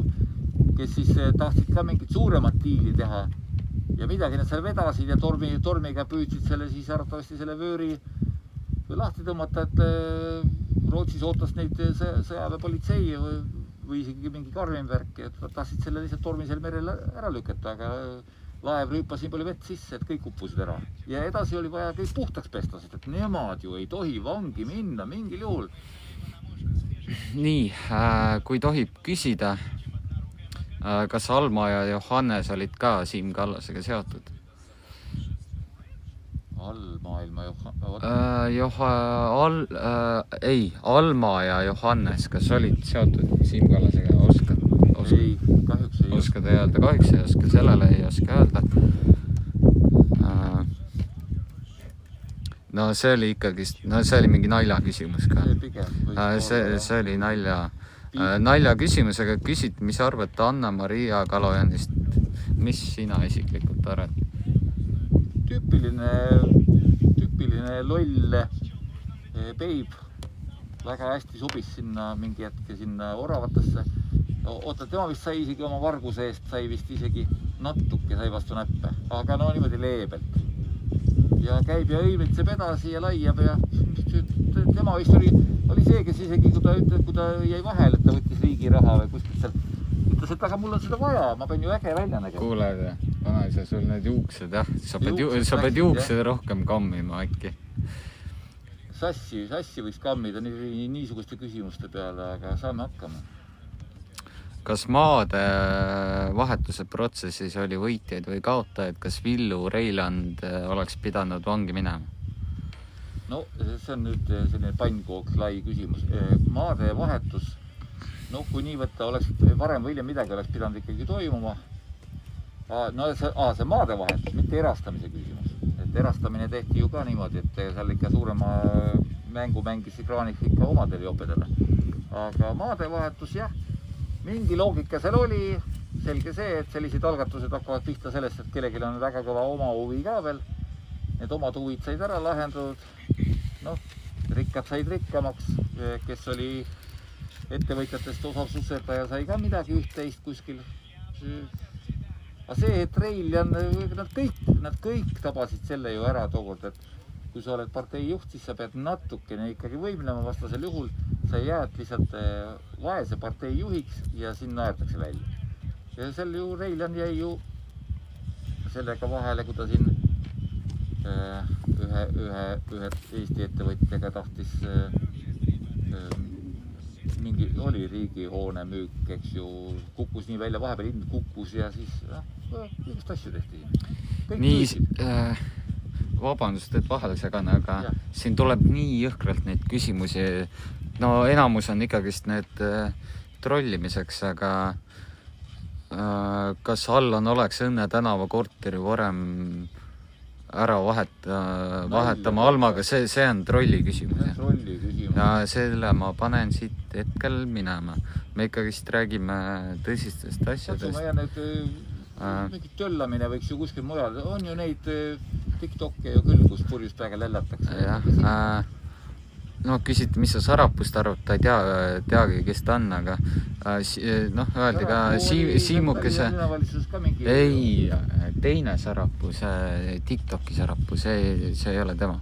kes siis tahtsid ka mingit suuremat diili teha ja midagi nad seal vedasid ja tormiga püüdsid selle siis arvatavasti selle vööri lahti tõmmata, et Rootsis ootas neid sõjaväepolitsei või isegi mingi karmim värk, et tahtsid selle lihtsalt tormisel merel ära lükata, aga laev rüüpas nii palju vett sisse, et kõik uppusid ära. Ja edasi oli vaja kõik puhtaks pesta, sest et nemad ju ei tohi vangi minna mingil juhul. Nii, kui tohib küsida, kas Alma ja Johannes olid ka Siim Kallasega seotud? Alma ja Johannes, kas olid seotud Siim Kallasega? Ei, kahjuks ei oskad öelda, kahjuks ei oska, sellele ei oska öelda. No see oli ikkagi, see oli mingi nalja küsimus ka. See oli nalja. nalja küsimusega küsid, mis arvad Anna-Maria Kalojanist? Mis sina isiklikult arvad? Tüüpiline loll peib. Väga hästi sobis sinna mingi hetke sinna oravatesse. Oota, tema vist sai isegi oma varguse eest, sai vist isegi natuke sai vastu näppe, aga no niimoodi leebelt. Ja käib ja õimitseb edasi ja laiab ja tema vist oli see, kes isegi, kui ta jäi vahel, et ta võttis riigi raha või kuskilt sealt, ütles, et aga mul on seda vaja, ma pean ju äge välja nägema. Kuuled, vanaisa, sul need juuksed, jah, sa peed juuksed rohkem kammima äkki. Sassi võiks kammida niisuguste küsimuste peale, aga saame hakkama. Kas maade vahetuse protsessis oli võitjaid või kaotajaid? Kas Villu Reiland oleks pidanud vangi minema? No see on nüüd selline pannkooks lai küsimus. Maade vahetus, no kui nii võtta, oleks varem või hiljem midagi oleks pidanud ikkagi toimuma. No see maade vahetus, mitte erastamise küsimus. Et erastamine tehti ju ka niimoodi, et seal ikka suurema mängu mängis Kranich ikka omadele jopedele. Aga maade vahetus, jah, mingi loogika seal oli. Selge see, et sellised algatused hakkavad pihta sellest, et kellelgi on väga kõva oma huvi ka veel. Need omad huvid said ära lahendatud. Noh, rikkad said rikkamaks, kes oli ettevõtjatest osasusetaja, sai ka midagi üht-teist kuskil. Aga see, et Reiljan, nad kõik tabasid selle ju ära tookord, et kui sa oled partei juht, siis sa pead natukene ikkagi võimlema, vastasel juhul sa jääd lihtsalt vaese partei juhiks ja siin naertakse välja. Ja sel ju Reiljan jäi ju sellega vahele, kui ta siin ühe Eesti ettevõtjaga tahtis mingi, oli riigihoone müük, eks ju, kukkus nii välja, vahepeal hind kukkus ja siis just asju tehti. Nii, vabandust, et vahel segane, aga siin tuleb nii jõhkralt neid küsimusi. No enamus on ikkagist need trollimiseks, aga kas Allan oleks Õnne tänava korteri varem ära vahetama Almaga, see on trolli küsimus. Ja selle ma panen siit hetkel minema. Me ikkagist räägime tõsistest asjadest. Mingit töllamine võiks ju kuskil mujal. On ju neid TikTokke ju küll, kus purjust väga lällatakse. No küsid, mis sa Sarapust arvad, ta ei teagi, kes ta on, aga öeldi ka Siimukese... Ei, teine Sarapuu, see TikToki Sarapuu, see ei ole tema.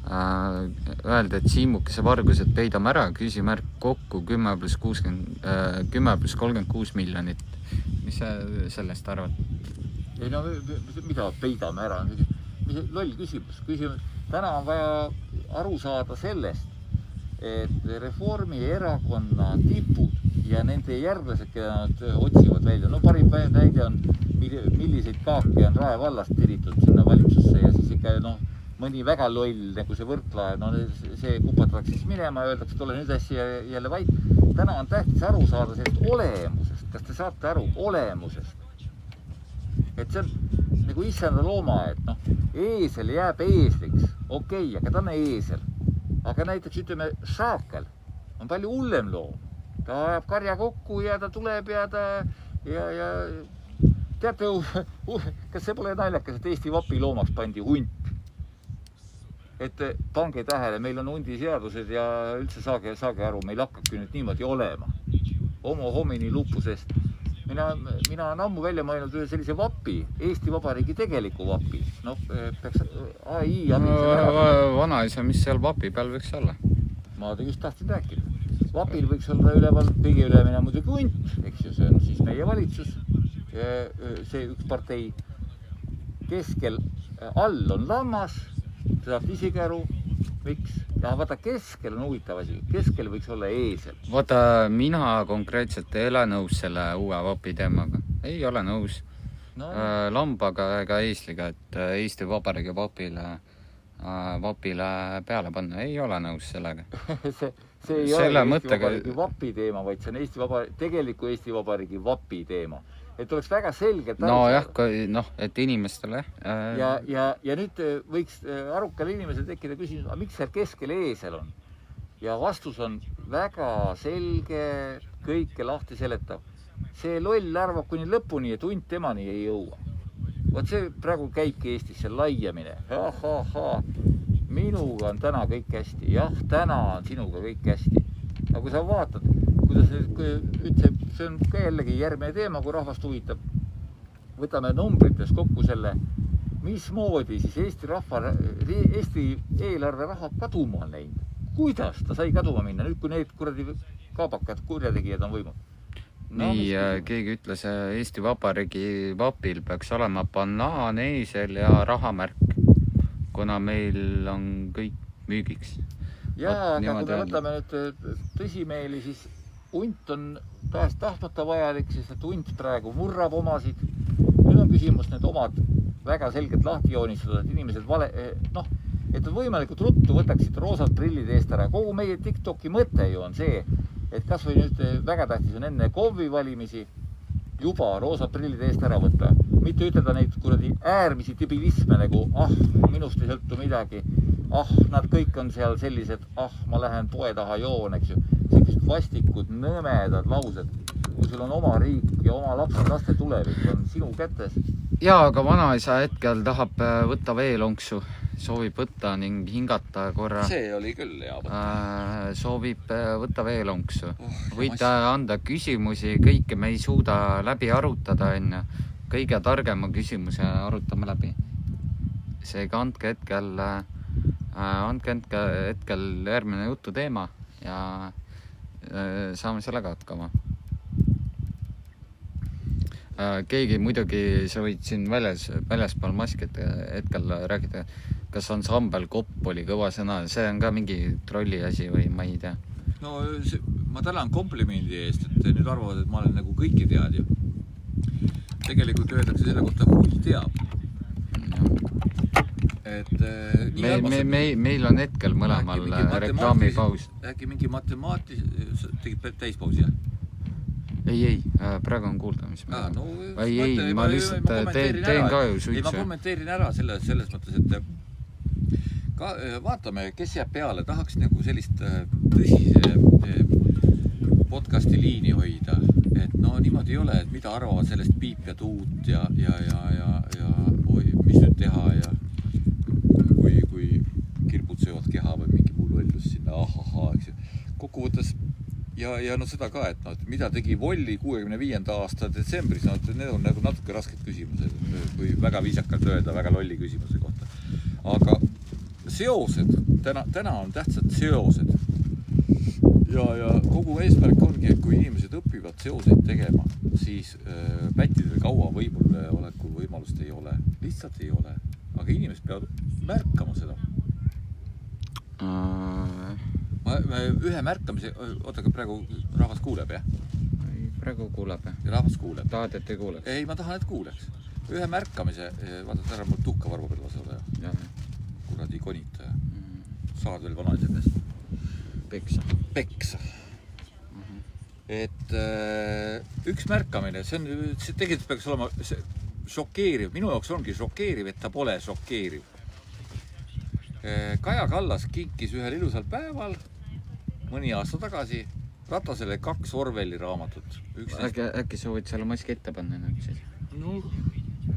Öeldi, et Siimukese vargused peidame ära, küsimärk kokku 10+36 miljonit. Mis sa sellest arvad? Ei no, mida peidame ära? Loll küsimus. Täna on vaja aru saada sellest, et Reformierakonna tipud ja nende järglased, keda nad otsivad välja. No parim näide on, milliseid kaake on Rae vallast tiritud sinna valitsusse ja siis ikka mõni väga loll, nagu see Võrklaev, see kupatakse siis minema ja öeldakse, et ole nüüd hästi jälle vait. Täna on tähtis aru saada sellest olemusest. Kas te saate aru olemusest? Et see on nagu issanda looma, et eesel jääb eesliks. Okei, aga ta on eesel. Aga näiteks ütleme, šaakel on palju hullem loom. Ta ajab karja kokku ja ta tuleb ja teate ju, kas see pole naljakas, et Eesti vapi loomaks pandi hunt? Et pange tähele, meil on hundi seadused ja üldse saage aru, meil hakkabki nüüd niimoodi olema. Homo homini lupusest. Mina on ammu välja mõelnud ühe sellise vapi, Eesti Vabariigi tegeliku vapi. Peaks AI Vanaisa, mis seal vapi peal võiks olla? Ma just tahtsin rääkida. Vapil võiks olla üleval, kõige ülemine muidugi hunt, eks ju, see on siis meie valitsus, see üks partei. Keskel all on lammas, te saate isegi aru, miks. Ja vaata, keskel on huvitav asi, keskel võiks olla eesel. Vaata, mina konkreetselt ei ole nõus selle uue vapi teemaga. Ei ole nõus. Lambaga ega eesliga, et Eesti Vabariigi vapile peale panna. Ei ole nõus sellega. See ei ole Eesti Vabariigi vapi teema, vaid see on tegeliku Eesti Vabariigi vapi teema. Et oleks väga selgelt et inimestele. Ja nüüd võiks arukal inimesel tekkida küsimus, miks seal keskel eesel on? Ja vastus on väga selge, kõike lahti seletav. See loll arvab kuni lõpuni, et hunt temani ei jõua. Vot see praegu käibki Eestis, see laiamine. Minuga on täna kõik hästi. Jah, täna on sinuga kõik hästi. Aga kui sa vaatad, kuidas ütleb, see on ka jällegi järgmine teema, kui rahvast huvitab. Võtame numbrites kokku selle, mismoodi siis Eesti eelarve raha kaduma on läinud. Kuidas ta sai kaduma minna, nüüd kui need kuradi kaabakad kurjategijad on võimul? Nii, keegi ütles, Eesti Vabariigi vapil peaks olema banaan, eesel ja rahamärk, kuna meil on kõik müügiks. Jaa, aga kui me võtame nüüd tõsimeeli, siis hunt on taas tahtmata vajalik, sest et hunt praegu murrab omasid. Nüüd on küsimus need omad väga selgelt lahti joonistada, et inimesed et võimalikult ruttu võtaksid roosad prillid eest ära. Kogu meie TikToki mõte ju on see, et kas või nüüd väga tähtis on enne KOV-i valimisi juba roosad prillid eest ära võtta. Mitte ütelda neid kuradi äärmisi debilisme nagu, minust ei sõltu midagi. Nad kõik on seal sellised, ma lähen poe taha joon, eks ju. Sellised vastikud, nõmedad laused. Kui sul on oma riik ja oma laste tulevik on sinu kätes. Jaa, aga vanaisa hetkel tahab võtta veelonksu. Soovib võtta ning hingata korra. See oli küll hea võtta. Soovib võtta veelonksu. Võite anda küsimusi, kõike me ei suuda läbi arutada enne. Kõige targema küsimuse arutame läbi. Seega andke hetkel järgmine jutu teema ja saame sellega hakkama. Keegi muidugi, sa võid siin väljaspool maskid hetkel rääkida, kas ansambel Kopp oli kõva sõna, see on ka mingi trolli asi või ma ei tea. No ma tänan komplimendi eest, et nüüd arvavad, et ma olen nagu kõiki tead ju. Tegelikult öeldakse selle kohta, kui teab. Meil on hetkel mõlemal reklaamipaus. Äkki mingi tegid täispausi, jah? Ei, praegu on kuulda, mis ma ma lihtsalt teen ka ju suitsu. Ma kommenteerin ära selles mõttes, et vaatame, kes jääb peale. Tahaks nagu sellist tõsise podcasti liini hoida. Et niimoodi ei ole, et mida arvavad sellest piip ja tuut ja mis nüüd teha ja kui kirbud söövad keha või mingi muu lollus sinna, eks ju. Kokkuvõttes ja seda ka, et mida tegi Volli 65. aasta detsembris, need on nagu natuke rasked küsimused, kui väga viisakalt öelda väga lolli küsimuse kohta. Aga seosed, täna on tähtsad seosed. Ja kogu eesmärk ongi, et kui inimesed õpivad seoseid tegema, siis pättidel kaua võimule oleku võimalust ei ole. Lihtsalt ei ole. Aga inimesed peavad märkama seda. Ühe märkamise, ootagi praegu rahvas kuuleb, jah? Praegu kuuleb, jah. Rahvas kuuleb. Tahad, et ei kuuleks? Ei, ma tahan, et kuuleks. Ühe märkamise, vaatad ära mul tuhkavarvu peal vasele, jah? Kuradi konitaja. Saad veel vanaise käest? Peksa. Et üks märkamine, see tegelikult peaks olema šokeeriv. Minu jaoks ongi šokeeriv, et ta pole šokeeriv. Kaja Kallas kinkis ühel ilusal päeval mõni aasta tagasi Ratasele 2 Orwelli raamatut. Äkki sa võid selle maski ette panna nüüd siis?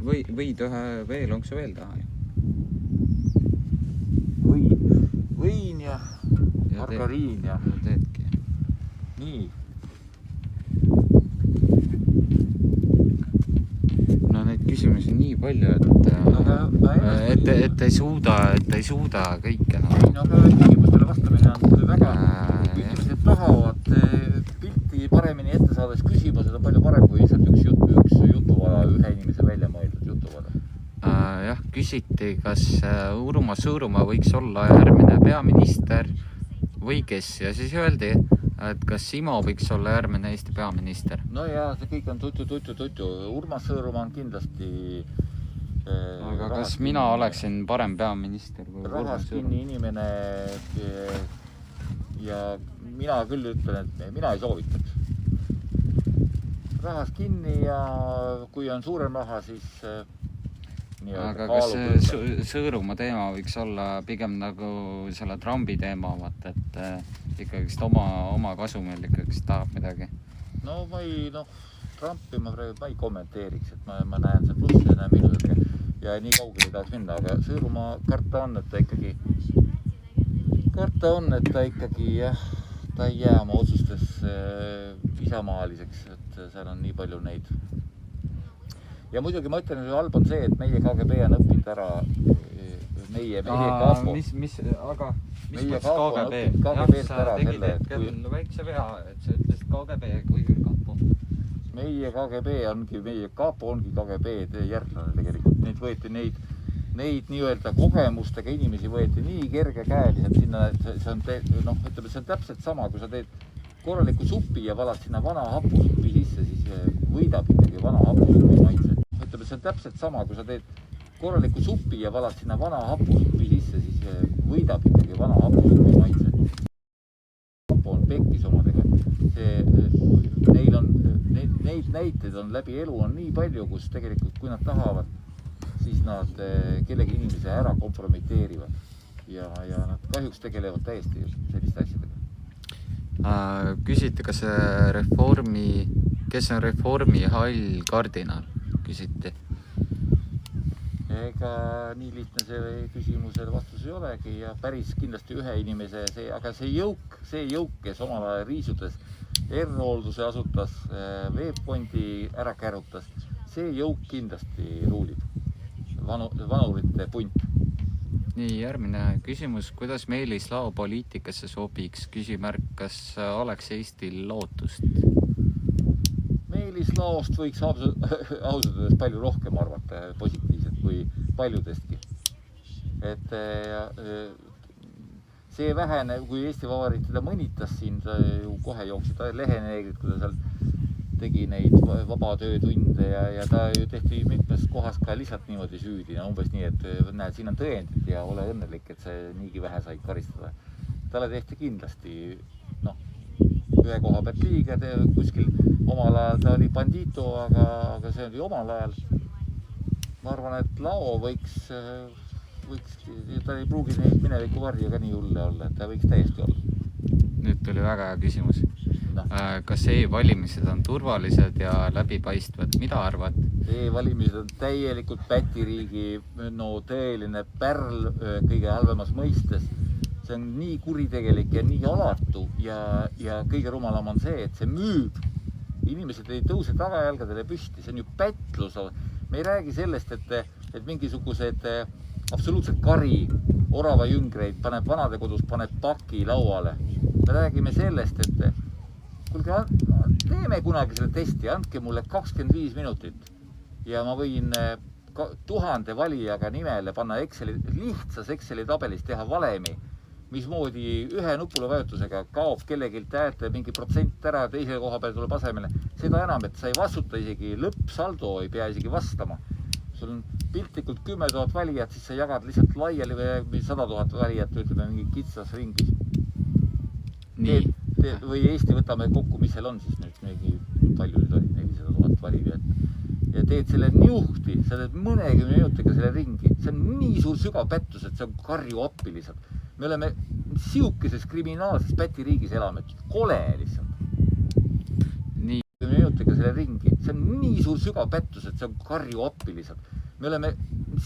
Võid ühe veelonksu veel taha? Võin ja margariin ja teedki. Nii. No neid küsimusi nii palju, et ei suuda kõike. Aga küsimustele vastamine on väga, kui inimesed tahavad pilti paremini ette saades küsimused on palju parem kui üks jutuvada, ühe inimese välja mõeldud jutuvada. Jah, küsiti, kas Urmas Sõõrumaa võiks olla järgmine peaminister või kes, ja siis öeldi, et kas Simo võiks olla järgmine Eesti peaminister. No ja see kõik on tutu. Urmas Sõõrumaa on kindlasti aga kas mina oleksin parem peaminister kui rahast kinni inimene ja mina küll ütlen, et mina ei soovitaks. Rahast kinni ja kui on suurem raha, siis aga kas see Sõõrumaa teema võiks olla pigem nagu selle Trumpi teema, vaata, et ikkagist oma kasumil ikkagist tahab midagi? No Trumpi ma ei kommenteeriks, et ma näen seal plussi ja näen miinusega ja nii kaugele ei tahaks minna, aga Sõõrumaa karta on, et ta ikkagi jah, ta ei jää oma otsustes isamaaliseks, et seal on nii palju neid. Ja muidugi ma ütlen, et halb on see, et meie KGB on õppinud ära meie KAPO. Mis meie KAPO on õppinud KGB-lt ära selle, et kui... väikse vea, et sa ütlesid KGB kui KAPO. Meie KGB ongi, meie KAPO ongi KGB järglane tegelikult. Neid võeti neid nii-öelda kogemustega inimesi võeti nii kergekäeliselt sinna, see on täpselt sama, kui sa teed korraliku supi ja valad sinna vana hapusupi sisse, siis võidab ikkagi vana hapusupi maitse. Ütleme, see on täpselt sama, kui sa teed korraliku supi ja valad sinna vana hapusupi sisse, siis võidab ikkagi vana hapusupi maitse. Hapu on pekkis omadega. Neid näiteid on läbi elu on nii palju, kus tegelikult, kui nad tahavad, siis nad kellegi inimese ära kompromiteerivad ja nad kahjuks tegelevad täiesti selliste asjadega. Küsiti, kes on reformi hall kardinal, küsiti. Ega nii lihtne see küsimusele vastus ei olegi ja päris kindlasti ühe inimese, aga see jõuk, kes omal ajal riisudes R-hoolduse asutas, veebfondi ära kärutas, see jõuk kindlasti ruulib. Vanurite punt. Nii, järgmine küsimus. Kuidas Meelis Lao poliitikasse sobiks? Küsimärk, kas oleks Eestil lootust? Meelis Laost võiks ausalt palju rohkem arvata positiivselt kui paljudestki. Et see vähene, kui Eesti Vabariik teda mõnitas siin, ta ju kohe jooksid leheneegrid, kui ta seal tegi neid vaba töötunde ja ta ju tehti mitmes kohas ka lihtsalt niimoodi süüdi. Umbes nii, et näed, siin on tõendid ja ole õnnelik, et see niigi vähe said karistada. Talle tehti kindlasti, ühe koha pealt liiga, kuskil omal ajal ta oli bandito, aga see oli omal ajal. Ma arvan, et Lao võiks, ta ei pruugi neid mineviku varju ka nii hulle olla, et ta võiks täiesti olla. Nüüd tuli väga hea küsimus. Kas e-valimised on turvalised ja läbipaistvad? Mida arvad? E-valimised on täielikult pätiriigi tõeline pärl kõige halvemas mõistes. See on nii kuritegelik ja nii alatu ja kõige rumalam on see, et see müüb. Inimesed ei tõuse tagajalgadele püsti, see on ju pätlus. Me ei räägi sellest, et mingisugused absoluutselt kari orava jüngreid paneb vanadekodus, paneb paki lauale. Me räägime sellest, et kuulge, teeme kunagi selle testi, andke mulle 25 minutit ja ma võin 1000 valijaga nimele panna lihtsas Exceli tabelis teha valemi, mismoodi ühe nupule vajutusega kaob kellegilt häälte mingi protsent ära, teise koha peal tuleb asemele. Seda enam, et sa ei vastuta isegi lõppsaldo, ei pea isegi vastama. Sul on piltlikult 10 000 valijat, siis sa jagad lihtsalt laiali või 100 000 valijat, ütleme mingi kitsas ringis. Nii. Või Eesti võtame kokku, mis seal on siis nüüd, palju nüüd oli, 400 000 valijat. Ja teed selle niuhti, sa teed mõnekümne minutiga selle ringi. See on nii suur sügav pättus, et see on karju appi lihtsalt. Me oleme siukeses kriminaalses pätiriigis elame, kole lihtsalt. Nii. Minutiga selle ringi. See on nii suur sügav pättus, et see on karju appi lihtsalt. Me oleme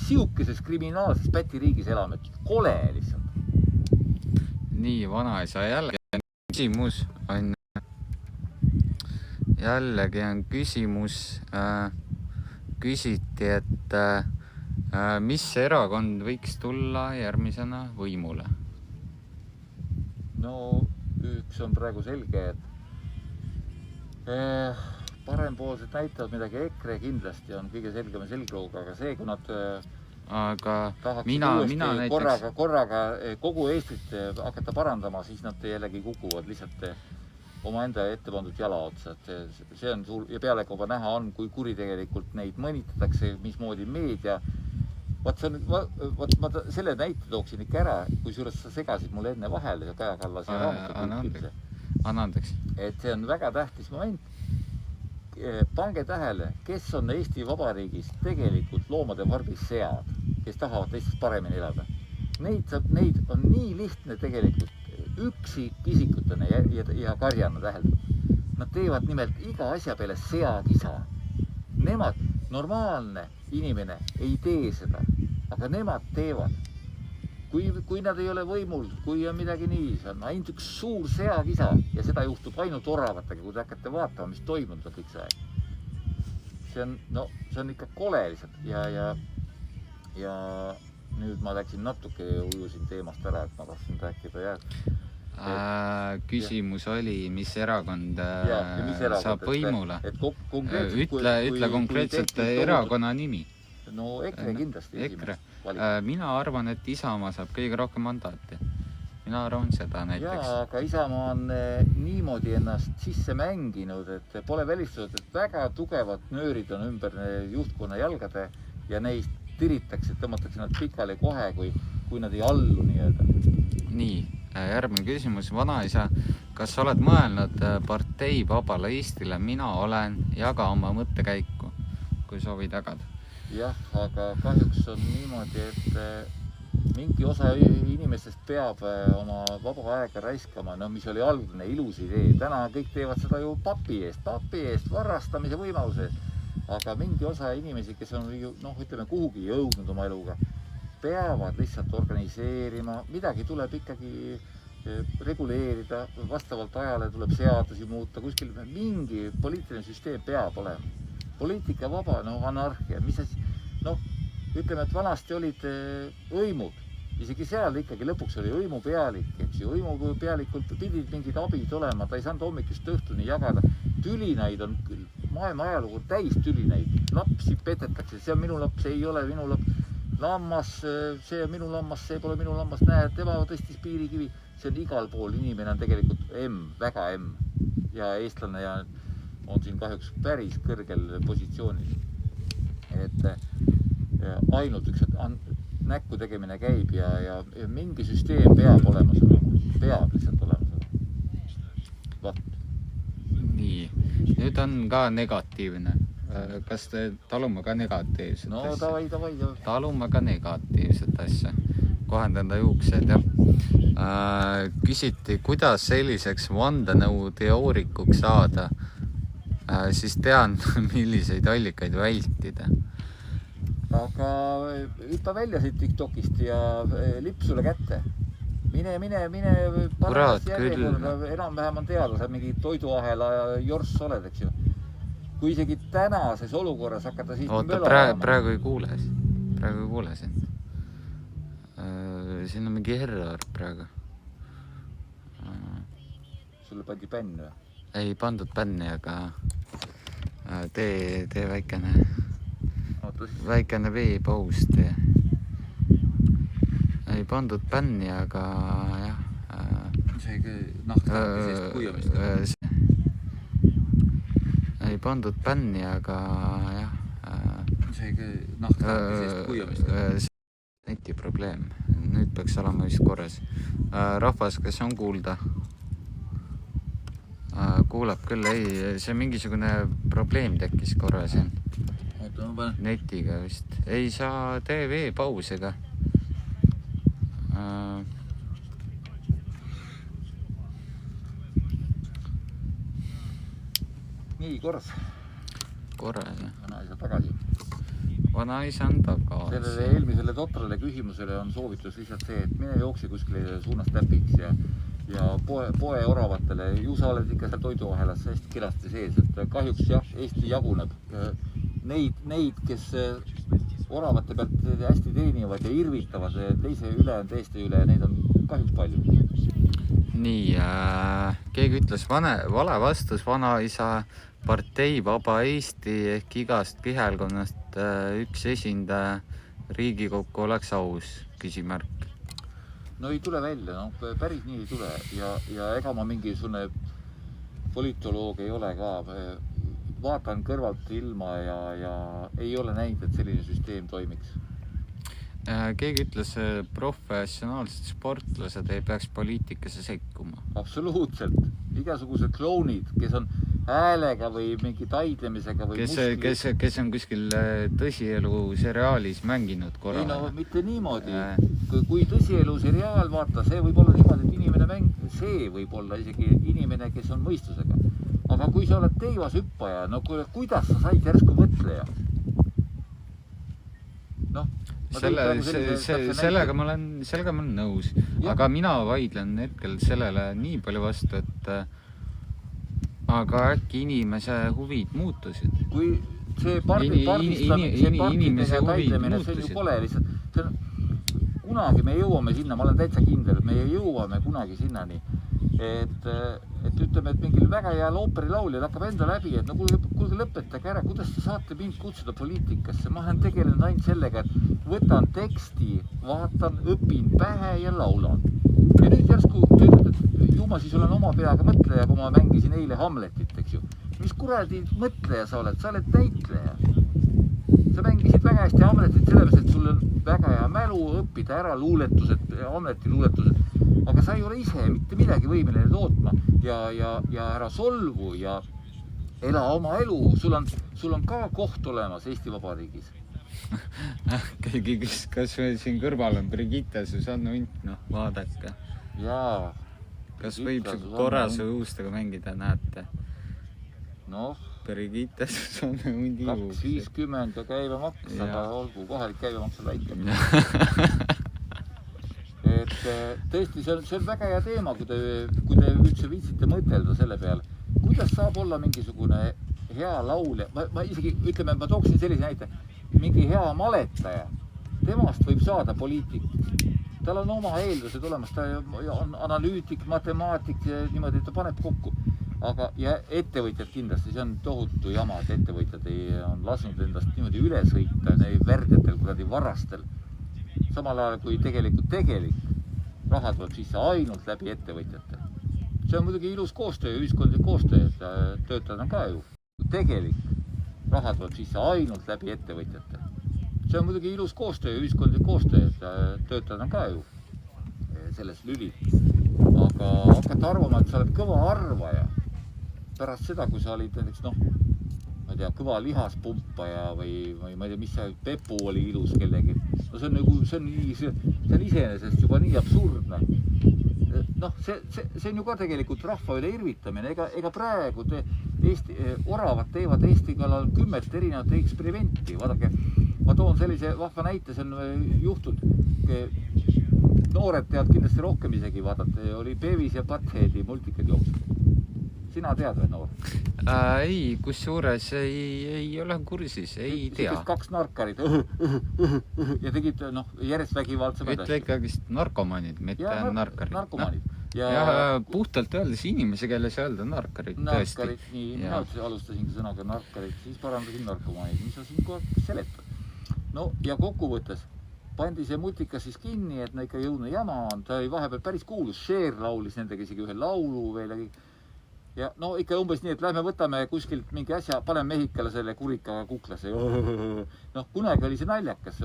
siukeses kriminaalses pätiriigis elame, kole lihtsalt. Nii, vanaisa jälle. Küsimus on, jällegi on küsimus, küsiti, et mis erakond võiks tulla järgmisena võimule? No üks on praegu selge, et parempoolsed näitavad midagi, EKRE kindlasti on kõige selgema selgrooga, aga see, kui nad tahaksid korraga kogu Eestit hakata parandama, siis nad jällegi kukuvad lihtsalt omaenda ette pandud jala otsa. See on suur ja pealekauba näha on, kui kuritegelikult neid mõnitatakse, mismoodi meedia. Ma selle näite tooksin ikka ära, kui juures sa segasid mulle enne vahele ja Kaja Kallas ja Anna andeks. Et see on väga tähtis moment. pange tähele, kes on Eesti Vabariigis tegelikult loomade farbis sead, kes tahavad teistest paremini elada. Neid on nii lihtne tegelikult üksikisikutena ja karjana täheldada. Nad teevad nimelt iga asja peale seakisa. Nemad, normaalne inimene ei tee seda, aga nemad teevad. Kui nad ei ole võimul, kui on midagi nii, see on ainult üks suur seakisa ja seda juhtub ainult oravatega, kui te hakkate vaatama, mis toimunud on kõik see aeg. See on ikka kole lihtsalt ja nüüd ma läksin natuke ujusin teemast ära, et ma tahtsin rääkida küsimus oli, mis erakond saab võimule. Ütle konkreetselt erakonna nimi. No EKRE kindlasti EKRE. Mina arvan, et Isamaa saab kõige rohkem mandaati. Mina arvan seda näiteks. Jaa, aga Isamaa on niimoodi ennast sisse mänginud, et pole välistatud, et väga tugevad nöörid on ümber juhtkonna jalgade ja neist tiritakse, tõmmatakse nad pikali kohe, kui nad ei allu nii-öelda. Nii, järgmine küsimus. Vanaisa, kas oled mõelnud partei Vabale Eestile? Mina olen, jaga oma mõttekäiku, kui soovid jagada. Jah, aga kahjuks on niimoodi, et mingi osa inimestest peab oma vaba aega raiskama, mis oli algne ilus idee. Täna kõik teevad seda ju papi eest, varastamise võimaluse eest. Aga mingi osa inimesi, kes on kuhugi jõudnud oma eluga, peavad lihtsalt organiseerima, midagi tuleb ikkagi reguleerida, vastavalt ajale tuleb seadusi muuta, kuskil mingi poliitiline süsteem peab olema. Poliitika vaba, anarhia, mis asi, ütleme, et vanasti olid õimud, isegi seal ikkagi lõpuks oli õimupealik, eks ju, õimupealikult pidid mingid abid olema, ta ei saanud hommikust õhtuni jagada, tülinaid on küll, maailma ajalugu täis tülinaid, lapsi petetakse, see on minu laps, ei ole minu laps, lammas, see on minu lammas, see pole minu lammas, näed, tema tõstis piirikivi, see on igal pool, inimene on tegelikult väga ja eestlane ja on siin kahjuks päris kõrgel positsioonil. Et ainult üks näkku tegemine käib ja mingi süsteem peab olema seda. Peab lihtsalt olema seda. Vaat. Nii, nüüd on ka negatiivne. Kas te talume ka negatiivset asja? No davai. Talume ka negatiivset asja. Kohendada juuksed, jah. Küsiti, kuidas selliseks vandenõu teoorikuks saada, siis tean, milliseid allikaid vältida. Aga hüppa välja siit TikTokist ja lipp sulle kätte. Mine, Kurat, küll. Enam-vähem on teada, sa mingi toiduahela jorss oled, eks ju. Kui isegi tänases olukorras hakata siis praegu ei kuule sind. Siin on mingi error praegu. Sulle pandi bänn või? Ei pandud bänni, aga tee väikene veepaus tee. Ei pandud bänni, aga jah. See nahktarki seest kuiamist. Ei pandud bänni, aga jah. See nahktarki seest kuiamist. Neti probleem. Nüüd peaks olema vist korras. Rahvas, kas on kuulda? Kuulab küll, ei, see mingisugune probleem tekkis korra siin. Netiga vist. Ei saa tee veepausiga. Nii, korras. Korras, jah. Vanaisa tagasi. Vanaisa on tagasi. Sellele eelmisele totrale küsimusele on soovitus lihtsalt see, et mine jookse kuskile suunas täpiks ja poe oravatele. Ju sa oled ikka seal toiduahelas hästi kilasti sees, et kahjuks jah, Eesti jaguneb. Neid, kes oravate pealt hästi teenivad ja irvitavad teiste üle, neid on kahjuks palju. Nii, keegi ütles vale vastus, vanaisa partei Vaba Eesti ehk igast kihelkonnast üks esindaja Riigikokku oleks aus, küsimärk. No ei tule välja, päris nii ei tule ja ega ma mingisugune politoloog ei ole ka. Vaatan kõrvalt ilma ja ei ole näinud, et selline süsteem toimiks. Keegi ütles, professionaalsed sportlased ei peaks poliitikasse sekkuma. Absoluutselt. igasugused klounid, kes on häälega või mingi taidlemisega või kes on kuskil tõsielu seriaalis mänginud korra. Ei no mitte niimoodi. Kui tõsielu seriaal, vaata, see võib olla niimoodi, et inimene see võib olla isegi inimene, kes on mõistusega. Aga kui sa oled teivas hüppaja, no kuidas sa said järsku mõtleja? Noh, sellega ma olen nõus, aga mina vaidlen hetkel sellele nii palju vastu, et aga äkki inimese huvid muutusid. Kui see partidega taidlemine, see ju pole lihtsalt, kunagi me jõuame sinna, ma olen täitsa kindel, me jõuame kunagi sinnani, et ütleme, et mingil väga hea ooperilaulja hakkab enda läbi, et no kuulge lõpetage ära, kuidas te saate mind kutsuda poliitikasse, ma olen tegelenud ainult sellega, et võtan teksti, vaatan, õpin pähe ja laulan. Ja nüüd järsku ütled, et juma, siis olen oma peaga mõtleja, kui ma mängisin eile Hamletit, eks ju. Mis kuradi mõtleja sa oled näitleja. Sa mängisid väga hästi Hamletit sellepärast, et sul on väga hea mälu, õppida ära luuletused, Hamleti luuletused, aga sa ei ole ise mitte midagi võimeline tootma ja ära solvu ja ela oma elu. Sul on ka koht olemas Eesti Vabariigis. Kas siin kõrval on Brigitte Susanne Unt, noh, vaadake. Jaa. Kas võib korra su juustega mängida, näete? Noh. Brigitte Susanne Undi juust. 2.50 ja käibemaks, aga olgu, kohalik käibemaks on väike. Et tõesti, see on väga hea teema, kui te üldse viitsite mõtelda selle peale. Kuidas saab olla mingisugune hea laulja? Ma isegi, ütleme, ma tooksin sellise näite. Mingi hea maletaja. Temast võib saada poliitik. Tal on oma eeldused olemas. Ta on analüütik, matemaatik, niimoodi, et ta paneb kokku. Ja ettevõtjad kindlasti, see on tohutu jama, et ettevõtjad on lasknud endast niimoodi üle sõita värdjatel, kuradi varastel. Samal ajal kui tegelikult raha tuleb sisse ainult läbi ettevõtjate. See on muidugi ilus koostöö, ühiskondlik koostöö, et töötajad on ka ju. Tegelik raha tuleb sisse ainult läbi ettevõtjate. See on muidugi ilus koostöö, ühiskondlik koostöö, et töötajad on ka ju selles lüli. Aga hakata arvama, et sa oled kõva arvaja pärast seda, kui sa olid näiteks, noh, ma ei tea, kõva lihaspumpaja või ma ei tea, mis see Pepu oli ilus kellegi. No see on iseenesest juba nii absurdne. Noh, see on ju ka tegelikult rahva üle irvitamine. Ega praegu oravad teevad Eesti kallal 10 erinevat eksperimenti. Vaadake, ma toon sellise vahva näite, see on juhtunud. Noored tead kindlasti rohkem isegi vaadata. Oli Beavis ja Buttheadi multikad jooksud. Sina tead või noor? Ei, kus juures ei ole kursis, ei tea. Kaks narkarid ja tegid järjest vägivaldse mõte. Ütle ikkagist narkomanid, mitte narkarid. Narkomanid. Ja puhtalt öeldes inimese keeles öelda narkarid. Narkarid, nii. Mina alustasin sõnaga narkarid, siis parandasin narkomanid. Mis sa siin kogu seletad? No ja kokkuvõttes pandi see multikas siis kinni, et ikka jõudnud jama on. Ta oli vahepeal päris kuulus. Cher laulis nendega isegi ühe laulu veel. Ja no ikka umbes nii, et lähme võtame kuskilt mingi asja, paneme mehikale selle kurikaga kuklasse. Noh, kunagi oli see naljakas.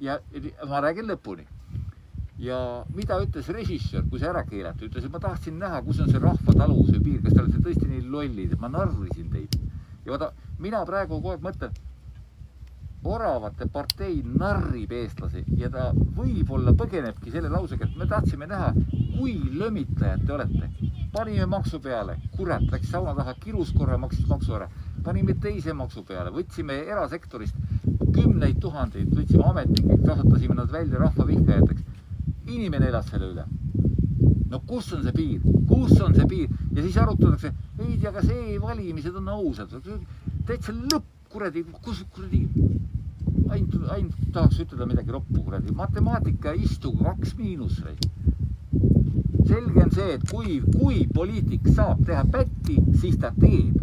Ja ma räägin lõpuni. Ja mida ütles režissöör, kui see ära keelati? Ütles, et ma tahtsin näha, kus on see rahva taluvuse piir, kas te olete tõesti nii lollid, et ma narrisin teid. Ja vaata, mina praegu kogu aeg mõtlen, oravate partei narrib eestlasi ja ta võib-olla põgenebki selle lausega, et me tahtsime näha, kui lömitlejad te olete. Panime maksu peale, kurat, läks sauna taha, kirus korra maksis maksu ära. Panime teise maksu peale, võtsime erasektorist 10 000, võtsime ametnikud, kasutasime nad välja rahva vihkajateks. Inimene elas selle üle. No kus on see piir? Kus on see piir? Ja siis arutatakse, ei tea, aga see valimised on ausad. Täitsa lõpp, kuradi, kus kuradi? Ainult tahaks ütelda midagi roppu, kuradi. Matemaatika istu 2 miinus. Selge on see, et kui poliitik saab teha pätti, siis ta teeb.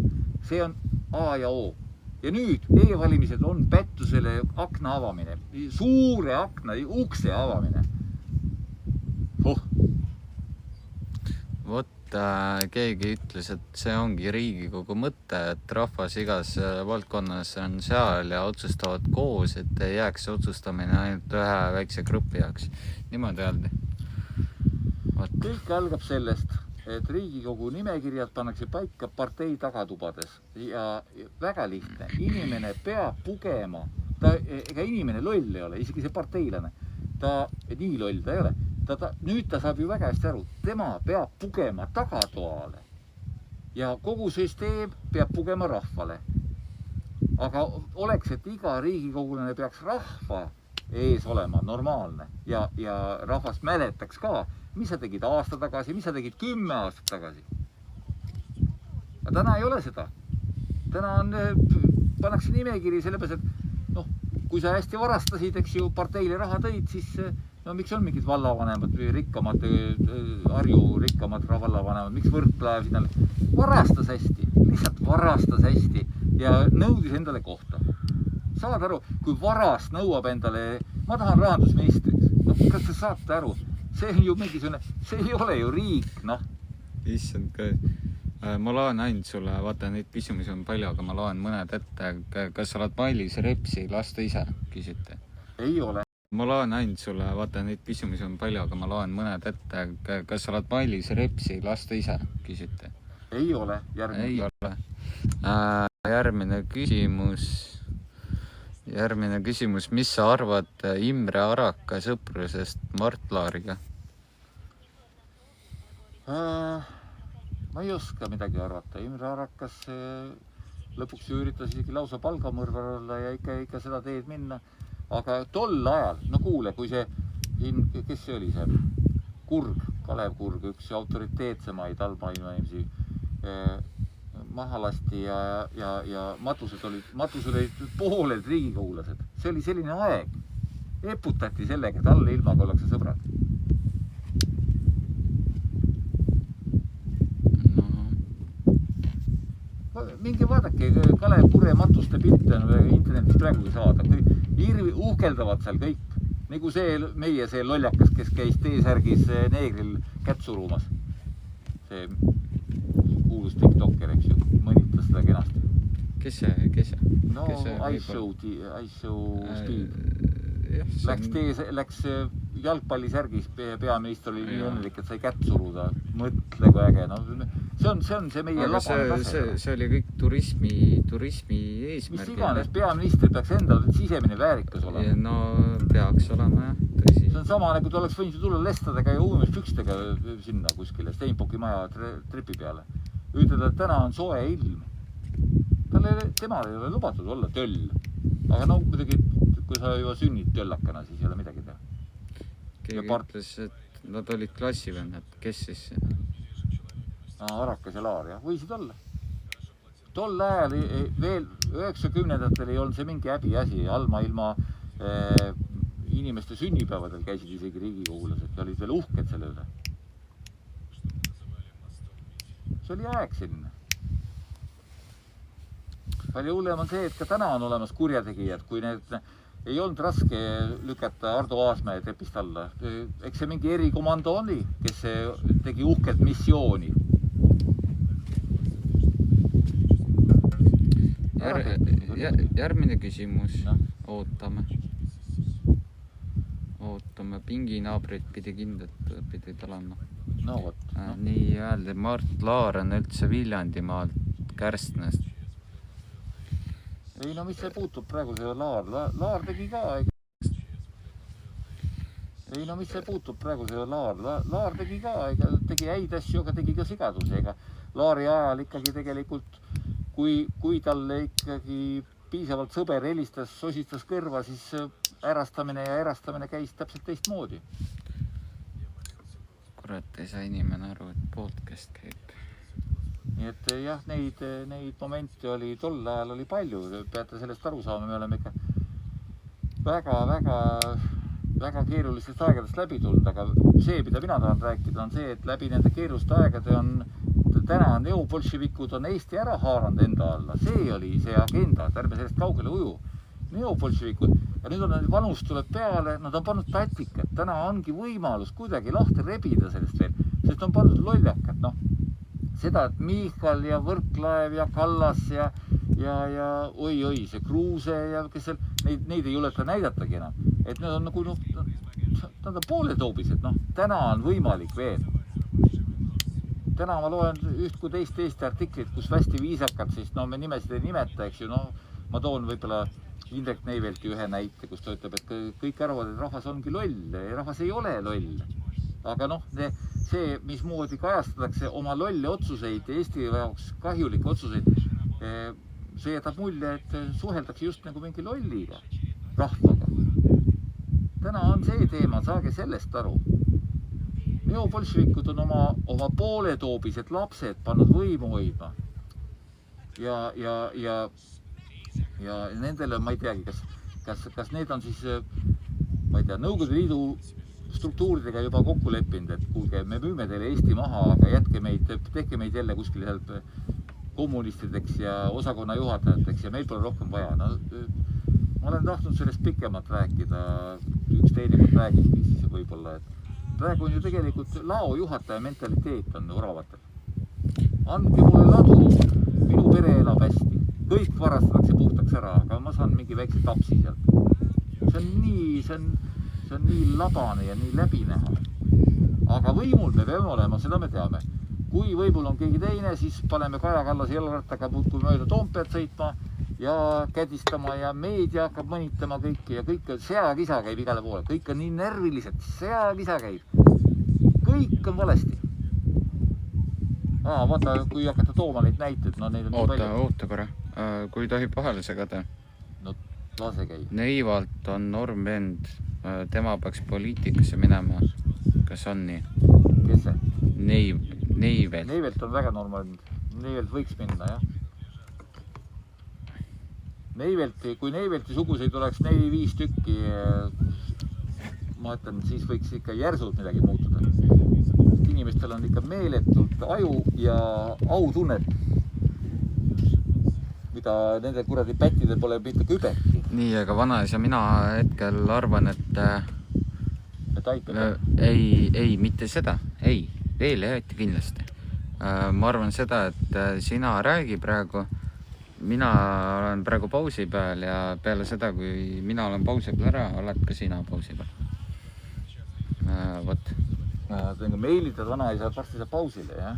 See on A ja O. Ja nüüd e-valimised on pättusele akna avamine. Suure akna, ukse avamine. Vot keegi ütles, et see ongi Riigikogu mõte, et rahvas igas valdkonnas on seal ja otsustavad koos, et ei jääks otsustamine ainult ühe väikse grupi jaoks. Niimoodi öeldi. Kõik algab sellest, et Riigikogu nimekirjad pannakse paika partei tagatubades ja väga lihtne. Inimene peab pugema, ega inimene loll ei ole, isegi see parteilane. Ta nii loll ta ei ole. Nüüd ta saab ju väga hästi aru, tema peab pugema tagatoale ja kogu süsteem peab pugema rahvale. Aga oleks, et iga riigikogulane peaks rahva ees olema normaalne ja rahvast mäletaks ka, mis sa tegid aasta tagasi, mis sa tegid 10 aastat tagasi. Aga täna ei ole seda. Täna pannakse nimekiri sellepärast, et kui sa hästi varastasid, eks ju, parteile raha tõid, siis miks on mingid vallavanemad või rikkamad, Harju rikkamad vallavanemad, miks Võrklaev sinna varastas hästi, lihtsalt varastas hästi ja nõudis endale kohta. Saad aru, kui varast nõuab endale, ma tahan rahandusministriks, kas sa saate aru, see on ju mingisugune, see ei ole ju riik, Issand, ma loen ainult sulle, vaata neid küsimusi on palju, aga ma loen mõned ette, kas sa oled Mailis Repsi lasta ise, küsite? Ei ole. Ma loen ainult sulle, vaata neid küsimusi on palju, aga ma loen mõned ette, kas sa oled Mailis Repsi lasta ise, küsite? Ei ole, Ei ole. Järgmine küsimus, mis sa arvad Imre Araka sõprusest Mart Laariga? Ma ei oska midagi arvata. Imre Arakas lõpuks üritas isegi lausa palgamõrvar olla ja ikka seda teed minna. Aga tol ajal, kuule, kui see, kes see oli see? Kurg, Kalev Kurg, üks autoriteetsemaid allmaailma inimesi maha lasti ja matused olid pooled riigikogulased. See oli selline aeg. Eputati sellega, et alla ilmaga ollakse sõbrad. Mingi vaadake, Kalev Kurre matuste pilte on internetis praegu saada. Uhkeldavad seal kõik. Nagu meie see lollakas, kes käis T-särgis neegril kätt surumas. See kuulus TikToker, eks ju, mõnitas seda kenasti. Kes see? No, iShow Speed. Läks jalgpallisärgis, peaminister oli nii õnnelik, et sai kätt suruda. Mõtle kui äge. See on see meie labane tase. See oli kõik turismi eesmärgil. Mis iganes, peaminister peaks endal sisemine väärikas olema. No peaks olema, jah, tõsi. See on sama, nagu ta oleks võinud tulla lestadega ja uimuspükstega sinna kuskile Steinbocki maja trepi peale. Ütleda, et täna on soe ilm. Temal ei ole lubatud olla töll. Aga muidugi, kui sa juba sünnid töllakana, siis ei ole midagi teha. Keegi ütles, et nad olid klassivennad. Kes siis? Arakas ja Laar, jah. Võisid olla. Tol ajal veel 90-ndatel ei olnud see mingi häbi asi. Alma ilma inimeste sünnipäevadel käisid isegi riigikogulased ja olid veel uhked selle üle. See oli aeg selline. Palju hullem on see, et ka täna on olemas kurjategijad, kui need ei olnud raske lükata Ardo Aasmäe trepist alla. Eks see mingi erikomando oli, kes tegi uhkelt missiooni. Järgmine küsimus. Ootame. Pinginaabrid pidid olema. No võt. Nii öelda, Mart Laar on üldse Viljandimaalt Kärstnast. Ei, mis see puutub praegu see Laar? Laar tegi ka. Ei, mis see puutub praegu see Laar? Laar tegi ka, tegi häid asju, aga tegi ka sigadusi. Laari ajal ikkagi tegelikult, kui talle ikkagi piisavalt sõber helistas, sosistas kõrva, siis ärastamine käis täpselt teistmoodi. Kurat, ei saa inimene aru, et podcast käib. Nii et jah, neid momente oli, tol ajal oli palju, peate sellest aru saama, me oleme ikka väga keerulistest aegadest läbi tulnud, aga see, mida mina tahan rääkida, on see, et läbi nende keeruliste aegade täna neobolševikud on Eesti ära haaranud enda alla. See oli see agenda, et ärme sellest kaugele uju. Neobolševikud, ja nüüd on vanus tuleb peale, nad on pannud tatikat, täna ongi võimalus kuidagi lahti rebida sellest veel, sest on pandud lollakat, seda, et Michal ja Võrklaev ja Kallas ja oi, see Kruuse ja kes seal, neid ei juleta näidatagi enam. Et need on nagu, nad on pooletoobised, täna on võimalik veel. täna ma loen üht kui teist artiklit, kus hästi viisakalt, siis no me nimesid ei nimeta, eks ju, no ma toon võib-olla Indrek Neivelti ühe näite, kus ta ütleb, et kõik arvavad, et rahvas ongi loll. Rahvas ei ole loll. Aga noh, see, mismoodi kajastatakse oma lolle otsuseid, Eesti jaoks kahjulikke otsuseid, see jätab mulje, et suheldakse just nagu mingi lolliga, rahvaga. Täna on see teema, saage sellest aru. Neobolševikud on oma pooletoobised lapsed pannud võimu hoidma. Ja nendele, ma ei teagi, kas need on siis, ma ei tea, Nõukogude Liidu struktuuridega juba kokku leppinud, et kuulge, me müüme teile Eesti maha, aga jätke meid, tehke meid jälle kuskil kommunistideks ja osakonna juhatajateks ja meil pole rohkem vaja. No, ma olen tahtnud sellest pikemalt rääkida, üks teinekord räägibki siis võib-olla, et praegu on ju tegelikult lao juhataja mentaliteet on oravatel. Andke mulle ladu, minu pere elab hästi, kõik varastatakse puhtaks ära, aga ma saan mingi väikse tapsi sealt. See on nii labane ja nii läbinäha. Aga võimul me peame olema, seda me teame. Kui võimul on keegi teine, siis paneme Kaja Kallase jalgrattaga muudkui mööda Toompead sõitma ja kädistama ja meedia hakkab mõnitama kõiki ja kõik seakisa käib igale poole. Kõik on nii närvilised, seakisa käib. Kõik on valesti. Vaata, kui hakata tooma neid näited, no neid on nii palju. Oota korra, kui tohib vahele segada. No lase käib. Neivalt on normvend, tema peaks poliitikasse minema. Kas on nii? Kes see? Neivelt. Neivelt on väga normaalne. Neivelt võiks minna, jah. Kui Neivelti suguseid oleks 4-5 tükki, ma ütlen, siis võiks ikka järsult midagi muutuda. Inimestel on ikka meeletult aju ja autunnet, mida nende kuradi pättidel pole mitte kübetki. Nii, aga vanaisa mina hetkel arvan, et ei, mitte seda. Ei, veel jäeti kindlasti. Ma arvan seda, et sina räägi praegu. Mina olen praegu pausi peal ja peale seda, kui mina olen pausi peal ära, oled ka sina pausi peal. Võt. Meilitad vanaisa, et varsti saab pausile, jah?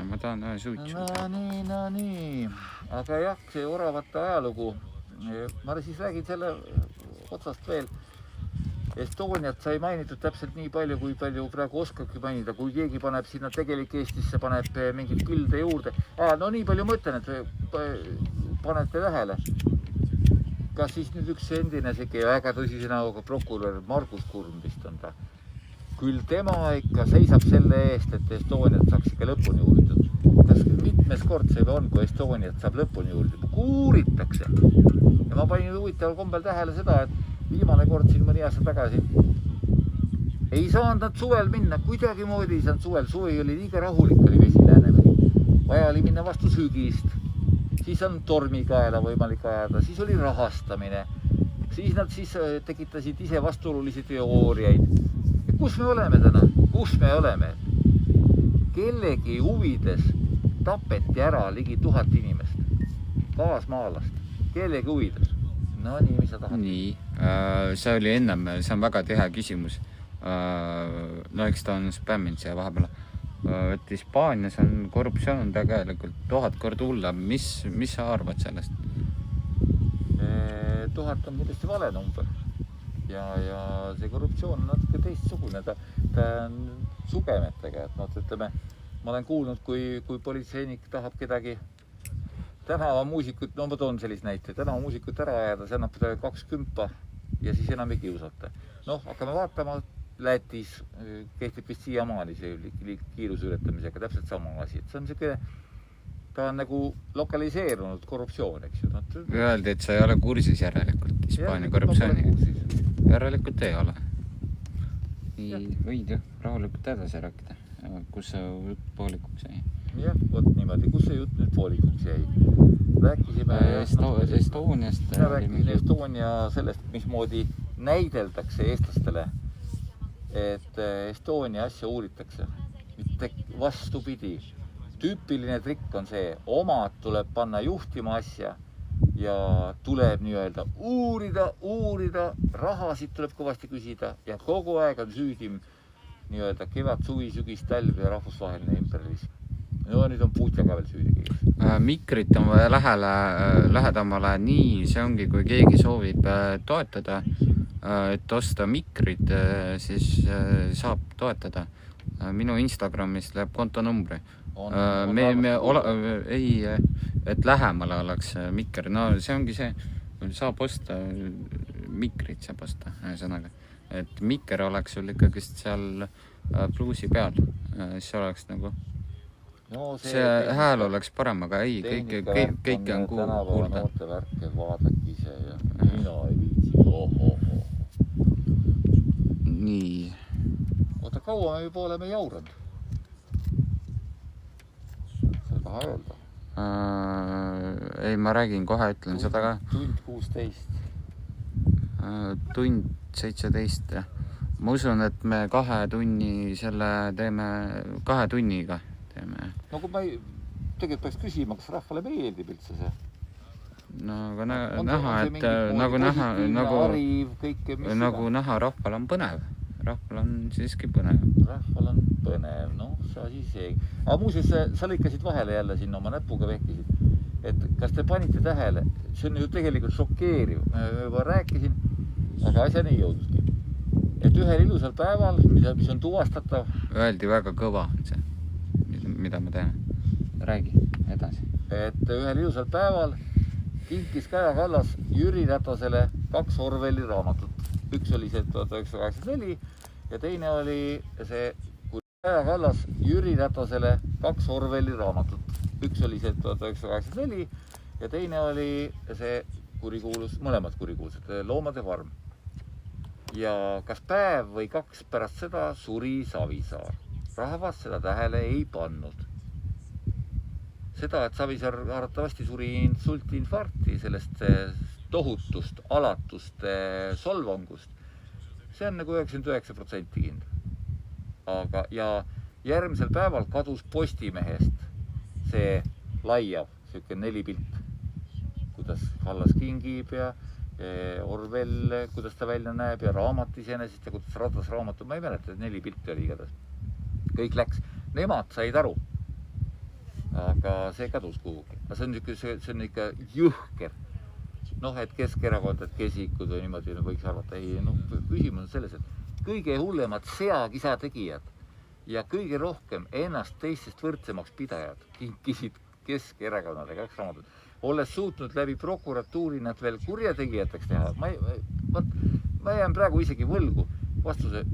Ma tahan ühe suitsu. No nii. Aga jah, see oravate ajalugu. Ma siis räägin selle otsast veel. Estoniat sai mainitud täpselt nii palju, kui palju praegu oskabki mainida. Kui keegi paneb sinna tegelik Eestisse, paneb mingit kilde juurde. No nii palju mõtlen, et panete tähele. Kas siis nüüd üks endine segi väga tõsise näoga prokurör Margus Kurm vist on ta. Küll tema ikka seisab selle eest, et Estoniat saaks ikka lõpuni uuritud. Kas mitmes kord see on, kui Estoniat saab lõpuni uuritud? Uuritakse. Ja ma panin huvitaval kombel tähele seda, et viimane kord siin mõni aasta tagasi ei saanud nad suvel minna, kuidagi moodi ei saanud suvel. Suvi oli liiga rahulik, oli vesi Läänemeri. Vaja oli minna vastu sügist. Siis on tormikaela võimalik ajada, siis oli rahastamine. Siis nad tekitasid ise vastuolulisi teooriaid. Ja kus me oleme täna? Kus me oleme? Kellegi huvides tapeti ära ligi 1000 inimest. Kaasmaalast. Kellegi huvides. No nii, mis sa tahad? Nii, see oli ennem, see on väga tihe küsimus. No eks ta on spämminud siia vahepeal. Et Hispaanias on korruptsioon tegelikult 1000 korda hullem. Mis sa arvad sellest? 1000 on kindlasti vale number. Ja see korruptsioon on natuke teistsugune. Ta on sugemetega. Et ütleme, ma olen kuulnud, kui politseinik tahab kedagi tänavamuusikut, no ma toon sellist näite, tänavamuusikut ära ajada, see annab 20 ja siis enam ei kiusata. Noh, hakkame vaatama, Lätis kehtib vist siiamaani see kiiruse ületamisega täpselt sama asi. See on selline, ta on nagu lokaliseerunud korruptsioon, eks ju. Öeldi, et sa ei ole kursis järelikult Hispaania korruptsiooniga. Järelikult ei ole. Võid ju rahulikult edasi rääkida, kus see jutt poolikuks jäi. Jah, võt niimoodi, kus see jutt nüüd poolikuks jäi? Rääkisime Estoniast. Mina rääkisin Estonia sellest, mismoodi näideldakse eestlastele, et Estonia asja uuritakse. Mitte vastupidi. Tüüpiline trikk on see, omad tuleb panna juhtima asja ja tuleb nii-öelda uurida, rahasid tuleb kõvasti küsida ja kogu aeg on süüdi nii-öelda kevad, suvi, sügis, talv ja rahvusvaheline imperialism. No nüüd on Putin ka veel süüdi. Mikrit on vaja lähedamale nii, see ongi, kui keegi soovib toetada, et osta mikrit, siis saab toetada. Minu Instagramis läheb kontonumbri. Et lähemale oleks mikri. No see ongi see, saab osta, mikrit saab osta, ühesõnaga. Et mikker oleks sul ikkagi seal pluusi peal, siis oleks nagu no, see hääl oleks parem, aga ei, kõik on kuulda. Noorte värke vaadake ise ja mina ei viitsi. Nii. Oota, kaua me juba oleme jauranud? See taha öelda. Ei, ma räägin, kohe ütlen seda ka. Tund 16. Tund 17. Ma usun, et me 2 tunni selle teeme, 2 tunniga teeme. No kui ma tegelikult peaks küsima, kas rahvale meeldib üldse see? No aga näha, et nagu näha, rahval on põnev. Rahval on siiski põnev. Rahval on põnev, noh, see asi see. Aga muuseas, sa lõikasid vahele jälle sinna oma näpuga vehkisid. Et kas te panite tähele? See on ju tegelikult šokeeriv. Ma juba rääkisin, aga asjani ei jõudnudki. Et ühel ilusal päeval, mis on tuvastatav. Öeldi väga kõva see, mida me teeme. Räägi edasi. Et ühel ilusal päeval kinkis Kaja Kallas Jüri Ratasele 2 Orwelli raamatut. Üks oli see 1984 ja teine oli see, kui Kaja Kallas Jüri Ratasele 2 Orwelli raamatut. Üks oli see 1984 ja teine oli see mõlemad kurikuulsad, Loomade farm. Ja kas päev või 2 pärast seda suri Savisaar. Rahvas seda tähele ei pannud. Seda, et Savisaar arvatavasti suri insulti-infarkti sellest tohutust, alatust solvangust, see on nagu 99% kind. Aga ja järgmisel päeval kadus Postimehest see laiav, selline 4 pilt, kuidas Kallas kingib ja Orwell, kuidas ta välja näeb ja raamat iseenesest ja kuidas Ratas raamatu, ma ei mäleta, 4 pilti oli igatahes. Kõik läks, nemad said aru, aga see kadus kuhugi. See on ikka jõhker. Noh, et Keskerakond, et kesikud või niimoodi võiks arvata. Ei, noh, küsimus on selles, et kõige hullemad seakisa tegijad ja kõige rohkem ennast teistest võrdsemaks pidajad kinkisid Keskerakonnale 2 raamatut. Olles suutnud läbi prokuratuuri nad veel kurjategijateks teha. Ma jään praegu isegi võlgu vastuse,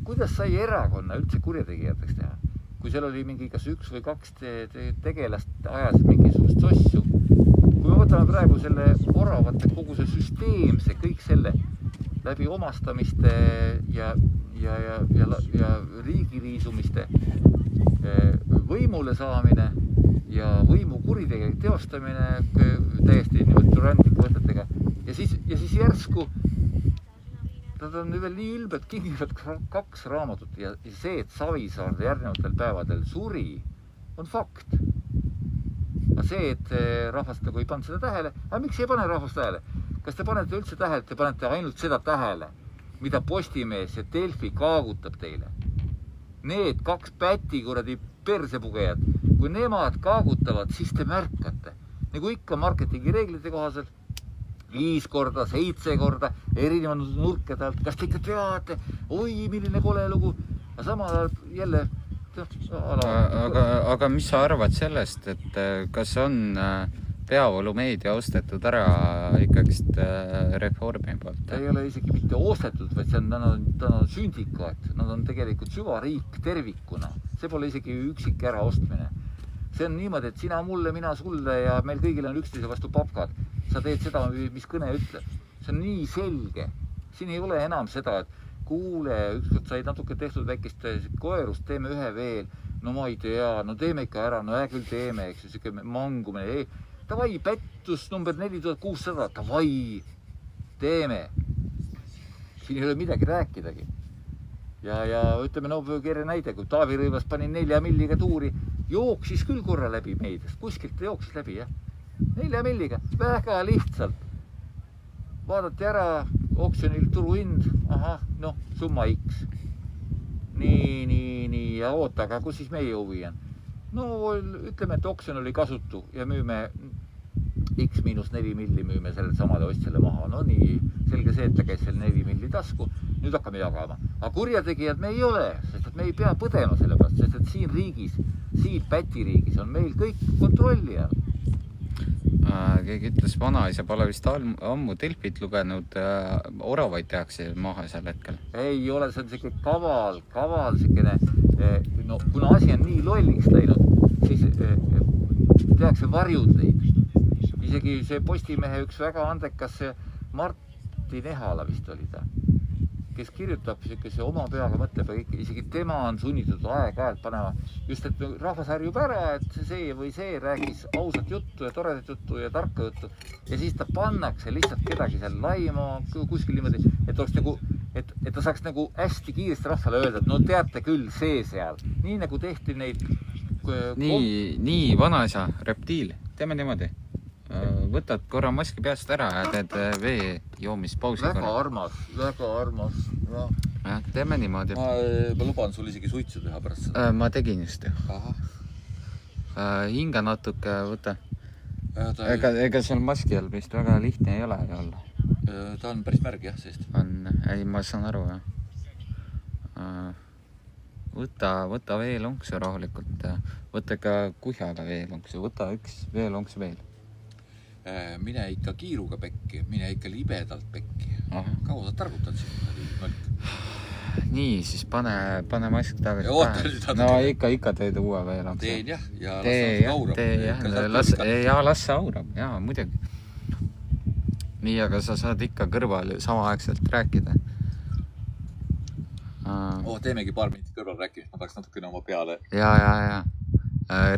kuidas sai erakonna üldse kurjategijateks teha? Kui seal oli mingi kas 1 või 2 tegelast ajas mingisugust sossu. Kui me võtame praegu selle oravate kogu see süsteemse, kõik selle läbi omastamiste ja riigiriisumiste võimule saamine ja võimu kuritegelik teostamine täiesti türandiku võtetega. Ja siis järsku nad on veel nii ülbed, kingivad 2 raamatut ja see, et Savisaar järgnevatel päevadel suri, on fakt. Aga see, et rahvast nagu ei pannud seda tähele, aga miks ei pane rahvast tähele? Kas te panete üldse tähele, et te panete ainult seda tähele, mida Postimees ja Delfi kaagutab teile? Need 2 päti kuradi persepugejad, kui nemad kaagutavad, siis te märkate. Nagu ikka marketingi reeglite kohaselt, 5 korda, 7 korda, erinevad nurkade alt. Kas te ikka teate? Oi, milline kole lugu. Aga samal ajal jälle... Aga mis sa arvad sellest, et kas on peavoolumeedia ostetud ära ikkagist reformi poolt? Ta ei ole isegi mitte ostetud, vaid see on sündikaat. Nad on tegelikult süvariik tervikuna. See pole isegi üksik ära ostmine. See on niimoodi, et sina mulle, mina sulle ja meil kõigil on üksteise vastu papkad. Sa teed seda, mis kõne ütleb. See on nii selge. Siin ei ole enam seda, et kuule, ükskord sai natuke tehtud väikest koerust, teeme ühe veel. No ma ei tea, no teeme ikka ära, no küll teeme, eks ju, mangumine. Tavai, pettus number 4600, tavai, teeme. Siin ei ole midagi rääkidagi. Ja ütleme, no kere näide, kui Taavi Rõivas pani 4 milliga tuuri, jooksis küll korra läbi meidest, kuskilt ta jooksis läbi, jah. 4 milliga, väga lihtsalt. Vaadati ära, oksjonil turuhind, summa X. nii ja oota, aga kus siis meie huvi on? No ütleme, et oksjon oli kasutu ja müüme X-4 milli müüme sellele samale ostjale maha. No nii, selge see, et ta käis selle 4 milli tasku. Nüüd hakkame jagama. Aga kurjategijad me ei ole, sest et me ei pea põdema selle pärast, sest et siin riigis, siin Päti riigis on meil kõik kontrolli all. Keegi ütles, vanaisa pole vist ammu Delfit lugenud, oravaid tehakse maha seal hetkel. Ei ole, see on selline kaval selline, no kuna asi on nii lolliks läinud, siis tehakse varjud neid. Isegi see Postimehe üks väga andekas Martin Ehala vist oli ta, kes kirjutab see oma peaga mõtleb, isegi tema on sunnitud aeg-ajalt panema, just et rahvas harjub ära, et see või see räägis ausat juttu ja toredat juttu ja tarka juttu ja siis ta pannakse lihtsalt kedagi seal laima kuskil niimoodi, et oleks nagu, et ta saaks nagu hästi kiiresti rahvale öelda, et no teate küll see seal, nii nagu tehti neid nii vanaisa, reptiil, teeme niimoodi. Võtad korra maski peast ära ja teed vee joomispausi väga armas ja. Teeme niimoodi. Ma luban sul isegi suitsu teha pärast seda. Ma tegin just. Hinga natuke võta. Ega seal maski all vist väga lihtne ei ole olla. Ta on päris märg jah, sest. Ei, ma saan aru. Võta veelonksu rahulikult. Võta ka kuhjaga veelonksu. Võta üks veelonksu veel. Mine ikka kiiruga pekki, mine ikka libedalt pekki. Kaua sa targutad siin? Nii, siis pane mask tagasi pähe. No ikka teed uue veelonksu. Teen jah, ja las see aurab. Jaa, muidugi. Nii, aga sa saad ikka kõrval samaaegselt rääkida. Teemegi paar minutit kõrval rääkimist, ma tahaks natukene oma peale. Ja.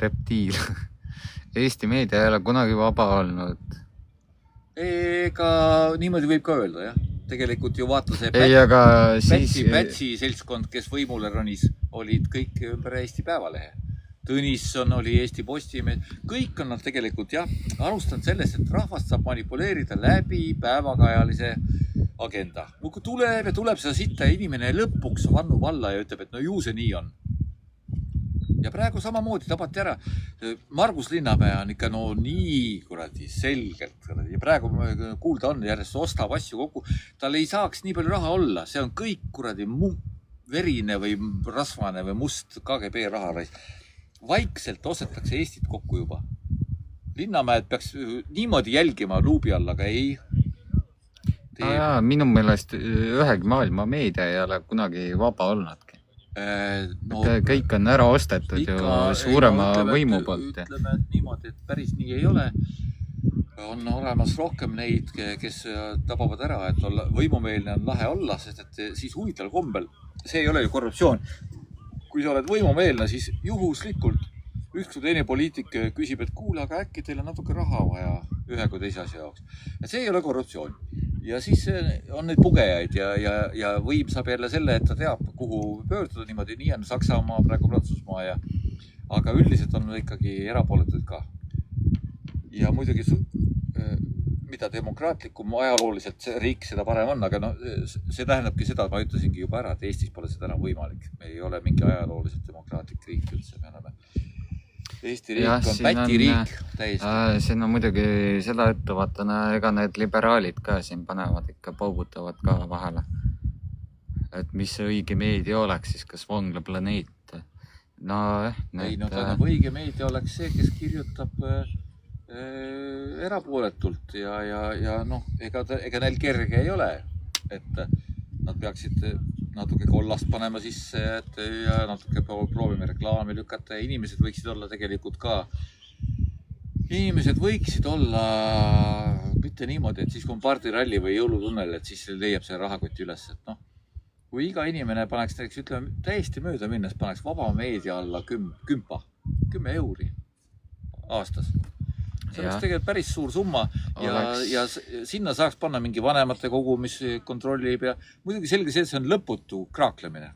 Reptiil. Eesti meedia ei ole kunagi vaba olnud. Ega niimoodi võib ka öelda, jah. Tegelikult ju vaata see Pätsi seltskond, kes võimule ronis, olid kõik ümber Eesti Päevalehe. Tõnisson oli Eesti Postimees. Kõik on nad tegelikult, jah, alustanud sellest, et rahvast saab manipuleerida läbi päevakajalise agenda. Kui tuleb seda sitta inimene lõpuks vannub alla ja ütleb, et no ju see nii on. Ja praegu samamoodi tabati ära. Margus Linnamäe on ikka nii kuradi selgelt. Ja praegu kuulda on järjest ostab asju kokku. Tal ei saaks nii palju raha olla. See on kõik kuradi verine või rasvane või must KGB raharais. Vaikselt ostetakse Eestit kokku juba. Linnamäed peaks niimoodi jälgima luubi all, aga ei. Minu meelest ühegi maailma meedia ei ole kunagi vaba olnudki. Kõik on ära ostetud ju suurema võimu poolt. Ütleme, et niimoodi, et päris nii ei ole. On olemas rohkem neid, kes tabavad ära, et võimumeelne on lahe olla, sest et siis huvitaval kombel. See ei ole ju korruptsioon. Kui sa oled võimumeelne, siis juhuslikult üks või teine poliitik küsib, et kuule, aga äkki teil on natuke raha vaja ühe kui teise asja jaoks. Et see ei ole korruptsioon. Ja siis on neid pugejaid ja võim saab jälle selle, et ta teab, kuhu pöörduda niimoodi. Nii on Saksamaa, praegu Prantsusmaa aga üldiselt on ikkagi erapooletud ka. Ja muidugi, mida demokraatlikum ajalooliselt riik seda parem on, aga see tähendabki seda, et ma ütlesingi juba ära, et Eestis pole seda enam võimalik. Me ei ole mingi ajalooliselt demokraatlik riik üldse, me oleme Eesti riik on Päti riik täiesti. Siin on muidugi seda ettevaatana, ega need liberaalid ka siin panevad ikka paugutavad ka vahele. Et mis see õige meedia oleks, siis kas Vangla planeet? Õige meedia oleks see, kes kirjutab erapooletult ja ega neil kerge ei ole, et nad peaksid natuke kollast panema sisse ja natuke proovime reklaami lükata ja inimesed võiksid olla tegelikult ka. Inimesed võiksid olla mitte niimoodi, et siis kui on pardiralli või jõulutunnel, et siis leiab see rahakoti üles. Et kui iga inimene paneks, ütleme, täiesti mööda minnes paneks vaba meedia alla 10 euri aastas. See oleks tegelikult päris suur summa ja sinna saaks panna mingi vanemate kogu, mis kontrollib ja muidugi selge see, et see on lõputu kraaklemine.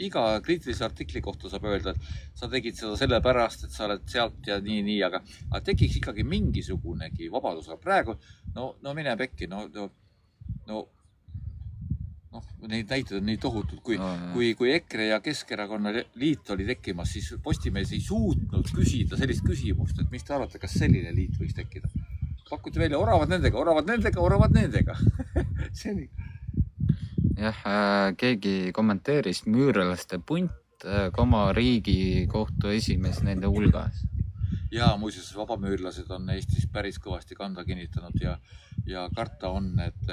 Iga kriitilise artikli kohta saab öelda, et sa tegid seda selle pärast, et sa oled sealt ja nii, aga tekiks ikkagi mingisugunegi vabadus. Praegu, no mine pekki, neid näiteid on nii tohutud, kui EKRE ja Keskerakonna liit oli tekkimas, siis Postimees ei suutnud küsida sellist küsimust, et mis te arvate, kas selline liit võiks tekkida. Pakuti välja oravad nendega. See oli. Jah, keegi kommenteeris müürlaste punt, oma Riigikohtu esimees nende hulgas. Ja muuseas, vabamüürlased on Eestis päris kõvasti kanda kinnitanud ja karta on, et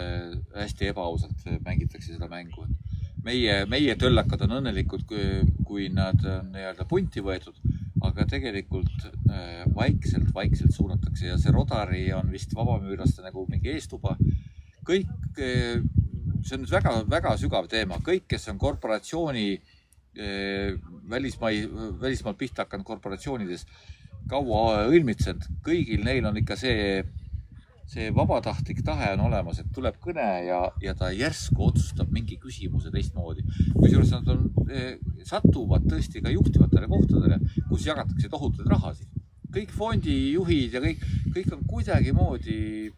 hästi ebaausalt mängitakse seda mängu. Meie töllakad on õnnelikud, kui nad on punti võetud, aga tegelikult vaikselt suunatakse ja see Rodari on vist vabamüürlaste nagu mingi eestuba. Kõik, see on väga, väga sügav teema. Kõik, kes on korporatsiooni välismaal pihta hakanud korporatsioonides kaua õilmitsenud, kõigil neil on ikka see vabatahtlik tahe on olemas, et tuleb kõne ja ta järsku otsustab mingi küsimuse teistmoodi. Kusjuures nad satuvad tõesti ka juhtivatele kohtadele, kus jagatakse tohutud rahasid. Kõik fondijuhid ja kõik on kuidagi moodi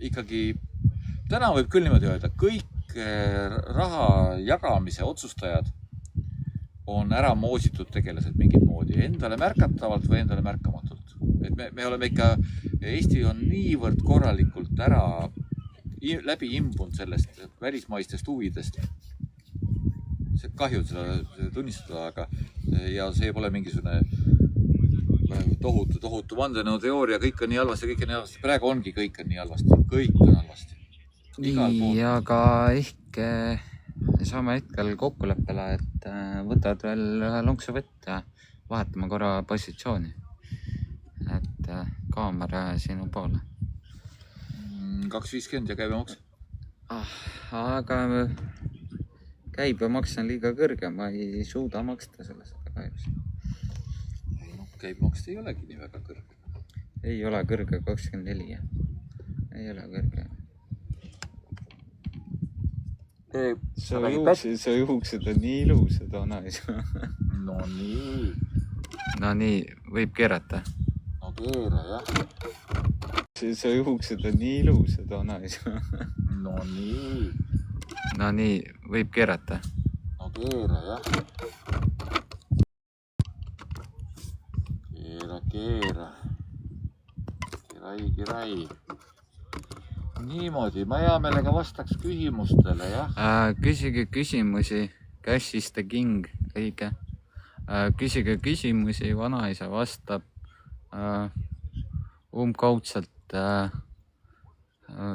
ikkagi, täna võib küll niimoodi öelda, kõik raha jagamise otsustajad on ära moositud tegelased mingit moodi, endale märkatavalt või endale märkamatult. Et me oleme ikka, Eesti on niivõrd korralikult ära läbi imbunud sellest välismaistest huvidest. See kahju seda tunnistada, aga ja see pole mingisugune tohutu vandenõuteooria, kõik on nii halvasti, praegu ongi kõik on nii halvasti. Nii, aga ehk saame hetkel kokkuleppele, et võtad veel ühe lonksu vett ja vahetame korra positsiooni. Et kaamera sinu poole. 2.50 ja käibemaks? Aga käibemaks on liiga kõrge, ma ei suuda maksta selle seda kahjuks. Käibemaks ei olegi nii väga kõrge. Ei ole kõrge, 24. Ei ole kõrge. Su juuksed on nii ilusad, Onais. No nii. No nii, võib keerata. No keera, jah. Su juuksed on nii ilusad, Onais. No nii. No nii, võib keerata. No keera, jah. Keera. Kirai. Niimoodi, ma hea meelega vastaks küsimustele, jah. Küsige küsimusi, Cash is the king, õige. Küsige küsimusi, vanaisa vastab umbkaudselt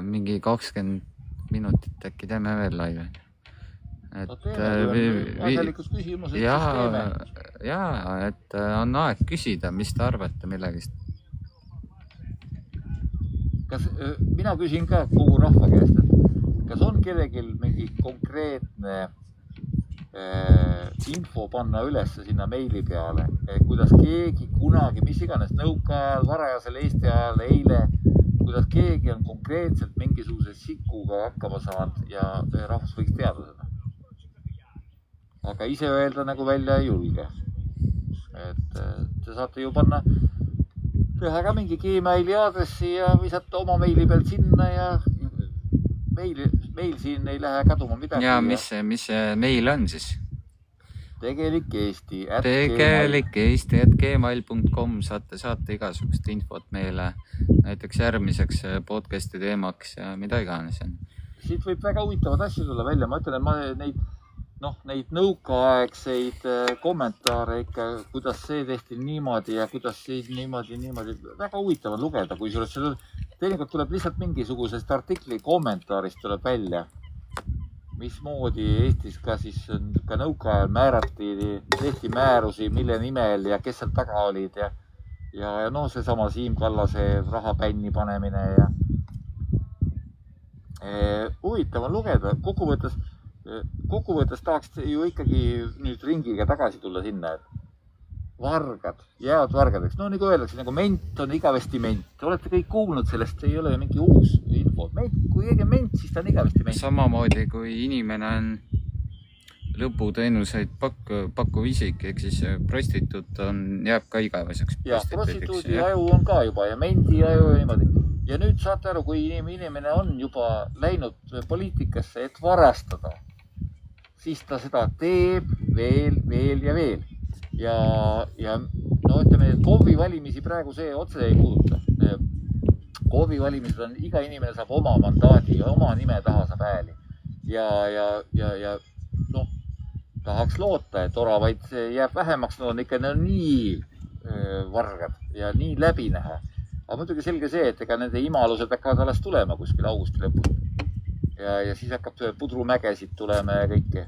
mingi 20 minutit äkki teeme veel laivi. Asjalikus küsimused, siis teeme. Jaa, et on aeg küsida, mis te arvate millegist. Mina küsin ka kogu rahva käest, et kas on kellegil mingi konkreetne info panna üles sinna meili peale, kuidas keegi kunagi, mis iganes nõukaajal, varajasel Eesti ajal, eile, kuidas keegi on konkreetselt mingisuguse sikuga hakkama saanud ja rahvas võiks teada seda. Aga ise öelda nagu välja ei julge. Et te saate ju panna teha ka mingi Gmaili aadressi ja visata oma meili pealt sinna ja meil siin ei lähe kaduma midagi. Ja mis see meil on siis? Tegelik Eesti @gmail.com saate igasugust infot meile näiteks järgmiseks podcasti teemaks ja mida iganes. Siit võib väga huvitavad asju tulla välja. Ma ütlen, et ma neid nõukaaegseid kommentaare ikka, kuidas see tehti niimoodi ja kuidas see niimoodi, väga huvitavad lugeda, kui teinekord tuleb lihtsalt mingisugusest artikli kommentaarist tuleb välja, mismoodi Eestis ka siis ka nõukaajal tehti määrusi, mille nimel ja kes seal taga olid ja seesama Siim Kallase rahapänni panemine ja huvitav on lugeda. Kokkuvõttes tahaks ju ikkagi nüüd ringiga tagasi tulla sinna, et vargad, jäävad vargadeks. No nagu öeldakse, nagu ment on igavesti ment. Olete kõik kuulnud sellest, ei ole mingi uus info. Kui keegi on ment, siis ta on igavesti ment. Samamoodi, kui inimene on lõputeenuseid pakkuv isik, ehk siis prostituut jääb ka igaveseks. Ja prostituudi aju on ka juba ja mendi aju ja niimoodi. Ja nüüd saate aru, kui inimene on juba läinud poliitikasse, et varastada siis ta seda teeb veel ja veel. Ja no ütleme, KOV-i valimisi praegu see otse ei puuduta. KOV-i valimised on, iga inimene saab oma mandaadi ja oma nime taha saab hääli. Ja noh, tahaks loota, et oravaid jääb vähemaks, no on ikka nii vargad ja nii läbi näha. Aga muidugi selge see, et ega nende imalused hakkavad alles tulema kuskil augusti lõpus. Ja siis hakkab pudrumägesid tulema ja kõike.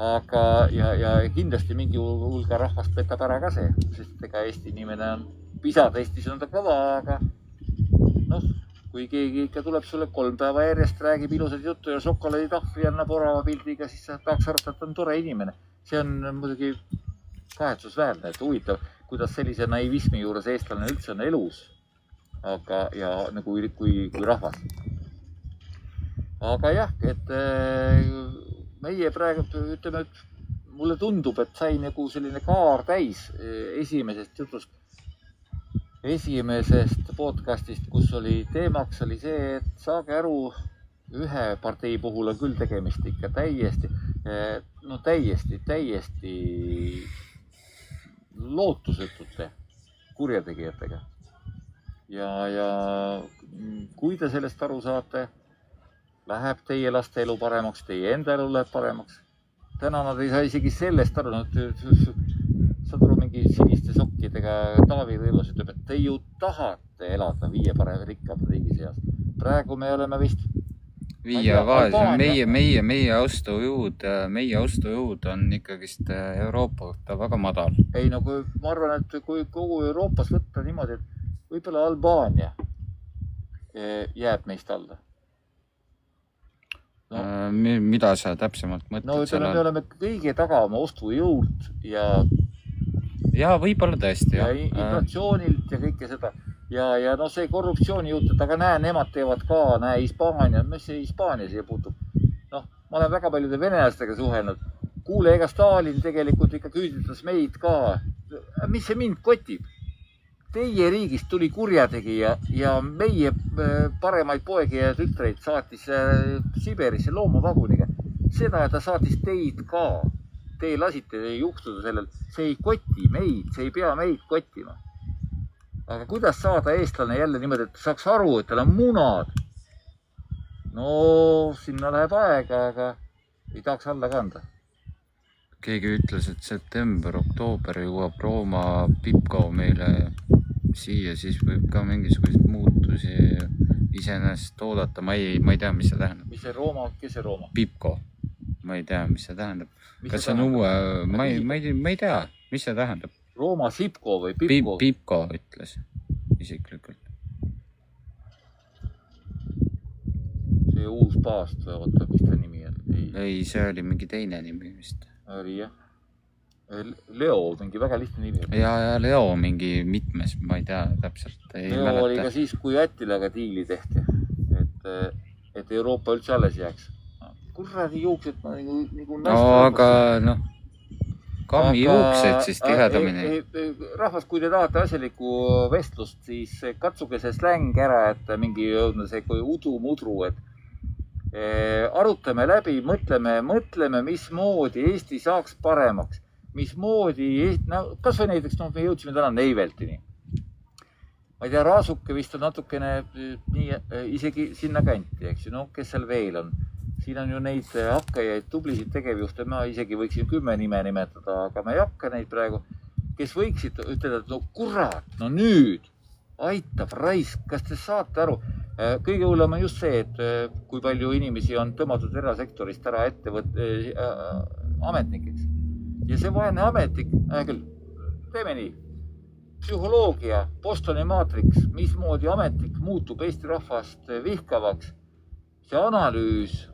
Aga ja kindlasti mingi hulga rahvast petab ära ka see, sest ega Eesti inimene on, pisad Eestis on ta kõva, aga noh, kui keegi ikka tuleb sulle 3 päeva järjest, räägib ilusad juttu ja šokolaaditahvli annab orava pildiga, siis sa tahaks arvata, et on tore inimene. See on muidugi kahetsusväärne, et huvitav, kuidas sellise naivismi juures eestlane üldse on elus, aga ja nagu kui rahvas. Aga jah, et meie praegu ütleme, et mulle tundub, et sai nagu selline kaar täis esimesest jutust, esimesest podcastist, kus oli teemaks oli see, et saage aru, ühe partei puhul on küll tegemist ikka täiesti lootusetute kurjategijatega. Ja kui te sellest aru saate, läheb teie laste elu paremaks, teie enda elu läheb paremaks. Täna nad ei saa isegi sellest aru, saad aru mingi siniste sokkidega Taavi Rõivas ütleb, et te ju tahate elada 5 parem rikkad riigi seas. Praegu me oleme vist meie ostujõud on ikkagist Euroopa kohta väga madal. Ei, no ma arvan, et kui kogu Euroopas võtta niimoodi, et võib-olla Albaania jääb meist alla. Mida sa täpsemalt mõtled? No ütleme, me oleme kõige taga oma ostujõult ja võib-olla tõesti. Ja inflatsioonilt ja kõike seda. Ja no see korruptsiooni juurde, aga näe, nemad teevad ka, näe Hispaania, mis see Hispaania siia puutub? Noh, ma olen väga paljude venelastega suhelnud. Kuule, ega Stalin tegelikult ikka küüditas meid ka. Mis see mind kotib? Teie riigist tuli kurjategija ja meie paremaid poegi ja tütreid saatis Siberisse loomavaguniga. Seda, et ta saatis teid ka. Te lasite juhtuda sellel. See ei koti meid, see ei pea meid kotima. Aga kuidas saada eestlane jälle niimoodi, et saaks aru, et tal on munad? No, sinna läheb aega, aga ei tahaks alla kanda. Keegi ütles, et september, oktoober jõuab Rooma Pipko meile siia, siis võib ka mingisuguseid muutusi iseenesest oodata. Ma ei tea, mis see tähendab. Mis see Rooma? Kes see Rooma? Pipko. Ma ei tea, mis see tähendab. Kas see on uue? Ma ei tea, mis see tähendab. Rooma Sipko või Pipko? Pipko ütles isiklikult. See uus paast või oota, mis ta nimi on? Ei, see oli mingi teine nimi vist. Oli jah. Leo, mingi väga lihtne nimi. Ja Leo mingi mitmes, ma ei tea täpselt. Leo oli ka siis, kui Attilaga diili tehti, et Euroopa üldse alles jääks. Kurradi juuksed nagu aga noh, kammi juuksed siis tihedamini. Rahvas, kui te tahate asjalikku vestlust, siis katsuge see släng ära, et mingi jõudne see kui udu-mudru, et arutame läbi, mõtleme, mismoodi Eesti saaks paremaks. Mismoodi, kas või näiteks, me jõudsime täna Neiveltini. Ma ei tea, Raasuke vist on natukene isegi sinna kanti, eks ju, kes seal veel on. Siin on ju neid hakkajaid, tublisid tegevjuhte, ma isegi võiksin 10 nime nimetada, aga ma ei hakka neid praegu, kes võiksid ütelda, et no kurat, no nüüd aitab raisk, kas te saate aru? Kõige hullem on just see, et kui palju inimesi on tõmmatud erasektorist ära ametnikeks. Ja see vaene ametnik, küll, teeme nii, psühholoogia, Bostoni maatriks, mismoodi ametnik muutub Eesti rahvast vihkavaks, see analüüs,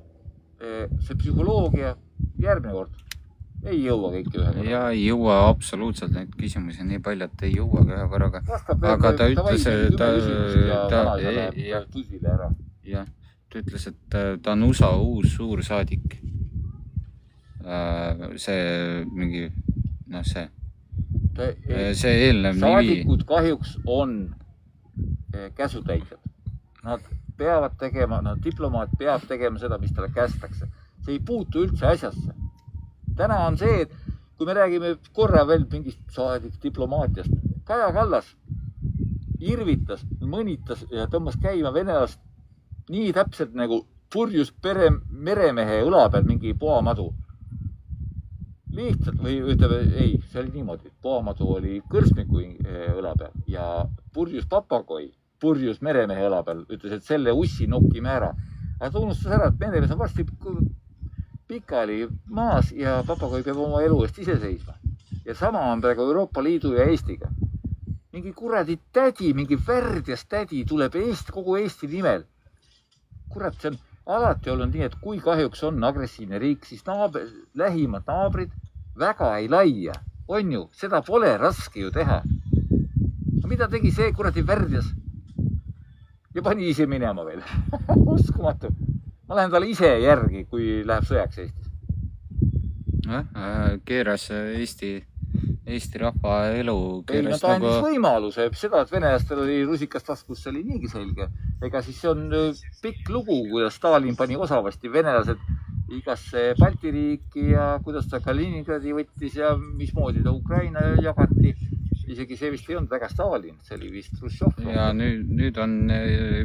see psühholoogia, järgmine kord ei jõua kõik ühe korraga. Ja ei jõua absoluutselt neid küsimusi nii palju, et ei jõua ka ühe korraga. Aga ta ütles, et ta on USA uus suursaadik. See mingi, noh see eelnev nimi. Saadikud kahjuks on käsutäitjad. Nad peavad tegema, diplomaat peab tegema seda, mis talle kästakse. See ei puutu üldse asjasse. Täna on see, et kui me räägime korra veel mingist saadik diplomaatiast, Kaja Kallas irvitas, mõnitas ja tõmbas käima venelast nii täpselt nagu purjus meremehe õla peal mingi poamadu. Lihtsalt, või ütleme, ei, see oli niimoodi. Poamadu oli kõrsmiku õla peal ja purjus papagoi, purjus meremehe õla peal, ütles, et selle ussi nokime ära. Aga ta unustas ära, et meremees on varsti pikali maas ja papagoi peab oma elu eest ise seisma. Ja sama on praegu Euroopa Liidu ja Eestiga. Mingi kuradi tädi, mingi värdjas tädi tuleb kogu Eesti nimel. Kurat, see on alati olnud nii, et kui kahjuks on agressiivne riik, siis lähimad naabrid väga ei laia. On ju, seda pole raske ju teha. Mida tegi see kuradi värdjas? Ja pani ise minema veel. Uskumatu. Ma lähen talle ise järgi, kui läheb sõjaks Eestis. Keeras Eesti rahva elu. Ei, no ta andis võimaluse. Seda, et venelastel oli rusikas taskus, see oli niigi selge. Ega siis see on pikk lugu, kuidas Stalin pani osavasti venelased igasse Balti riiki ja kuidas ta Kaliningradi võttis ja mismoodi ta Ukraina jagati. Isegi see vist ei olnud väga Stalin, see oli vist Hruštšov. Ja nüüd on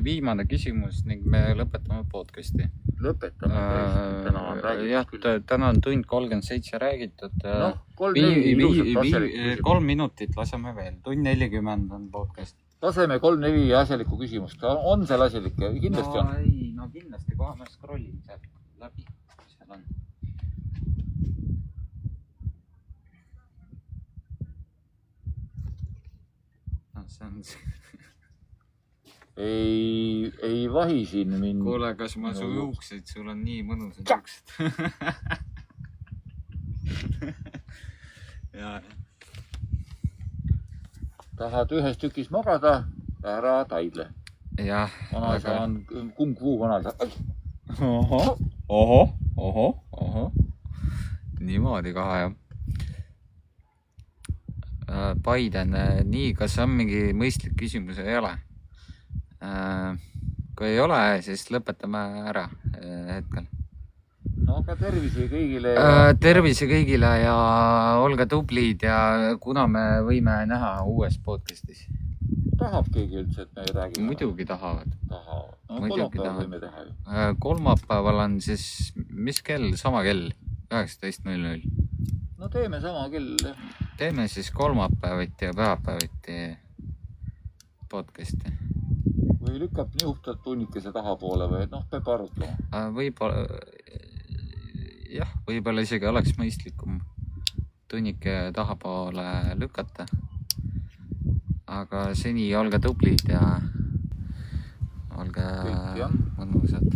viimane küsimus ning me lõpetame podcasti. Lõpetame tõesti, täna on räägitud. Jah, täna on tund 37 räägitud. No, 3 minutit laseme veel. Tund 40 on podcast. Laseme 3-4 asjalikku küsimust. On seal asjalikke? Kindlasti on. No kindlasti, kohe ma scrollin sealt läbi. Seal on. See on see. Ei vahi siin mind. Kuule, kas ma su juukseid, sul on nii mõnusad juuksed. Tahad ühes tükis magada, ära taidle. Jah. Vanaisa on kung fu vanaisa. Oho. Niimoodi kaha, jah. Biden, nii, kas on mingi mõistlik küsimus ei ole? Kui ei ole, siis lõpetame ära hetkel. No aga tervisi kõigile. Tervisi kõigile ja olge tublid ja kuna me võime näha uues podcastis? Tahab keegi üldse, et me räägime? Muidugi tahavad. Tahavad. No kolmapäeval võime teha ju. Kolmapäeval on siis, mis kell? Sama kell? 19.00. No teeme sama kell. Teeme siis kolmapäeviti ja pühapäeviti podcasti. Või lükkab nihutad tunnikese tahapoole või peab arutama? Võib-olla isegi oleks mõistlikum tunnike tahapoole lükata. Aga seni olge tublid ja olge mõnusad.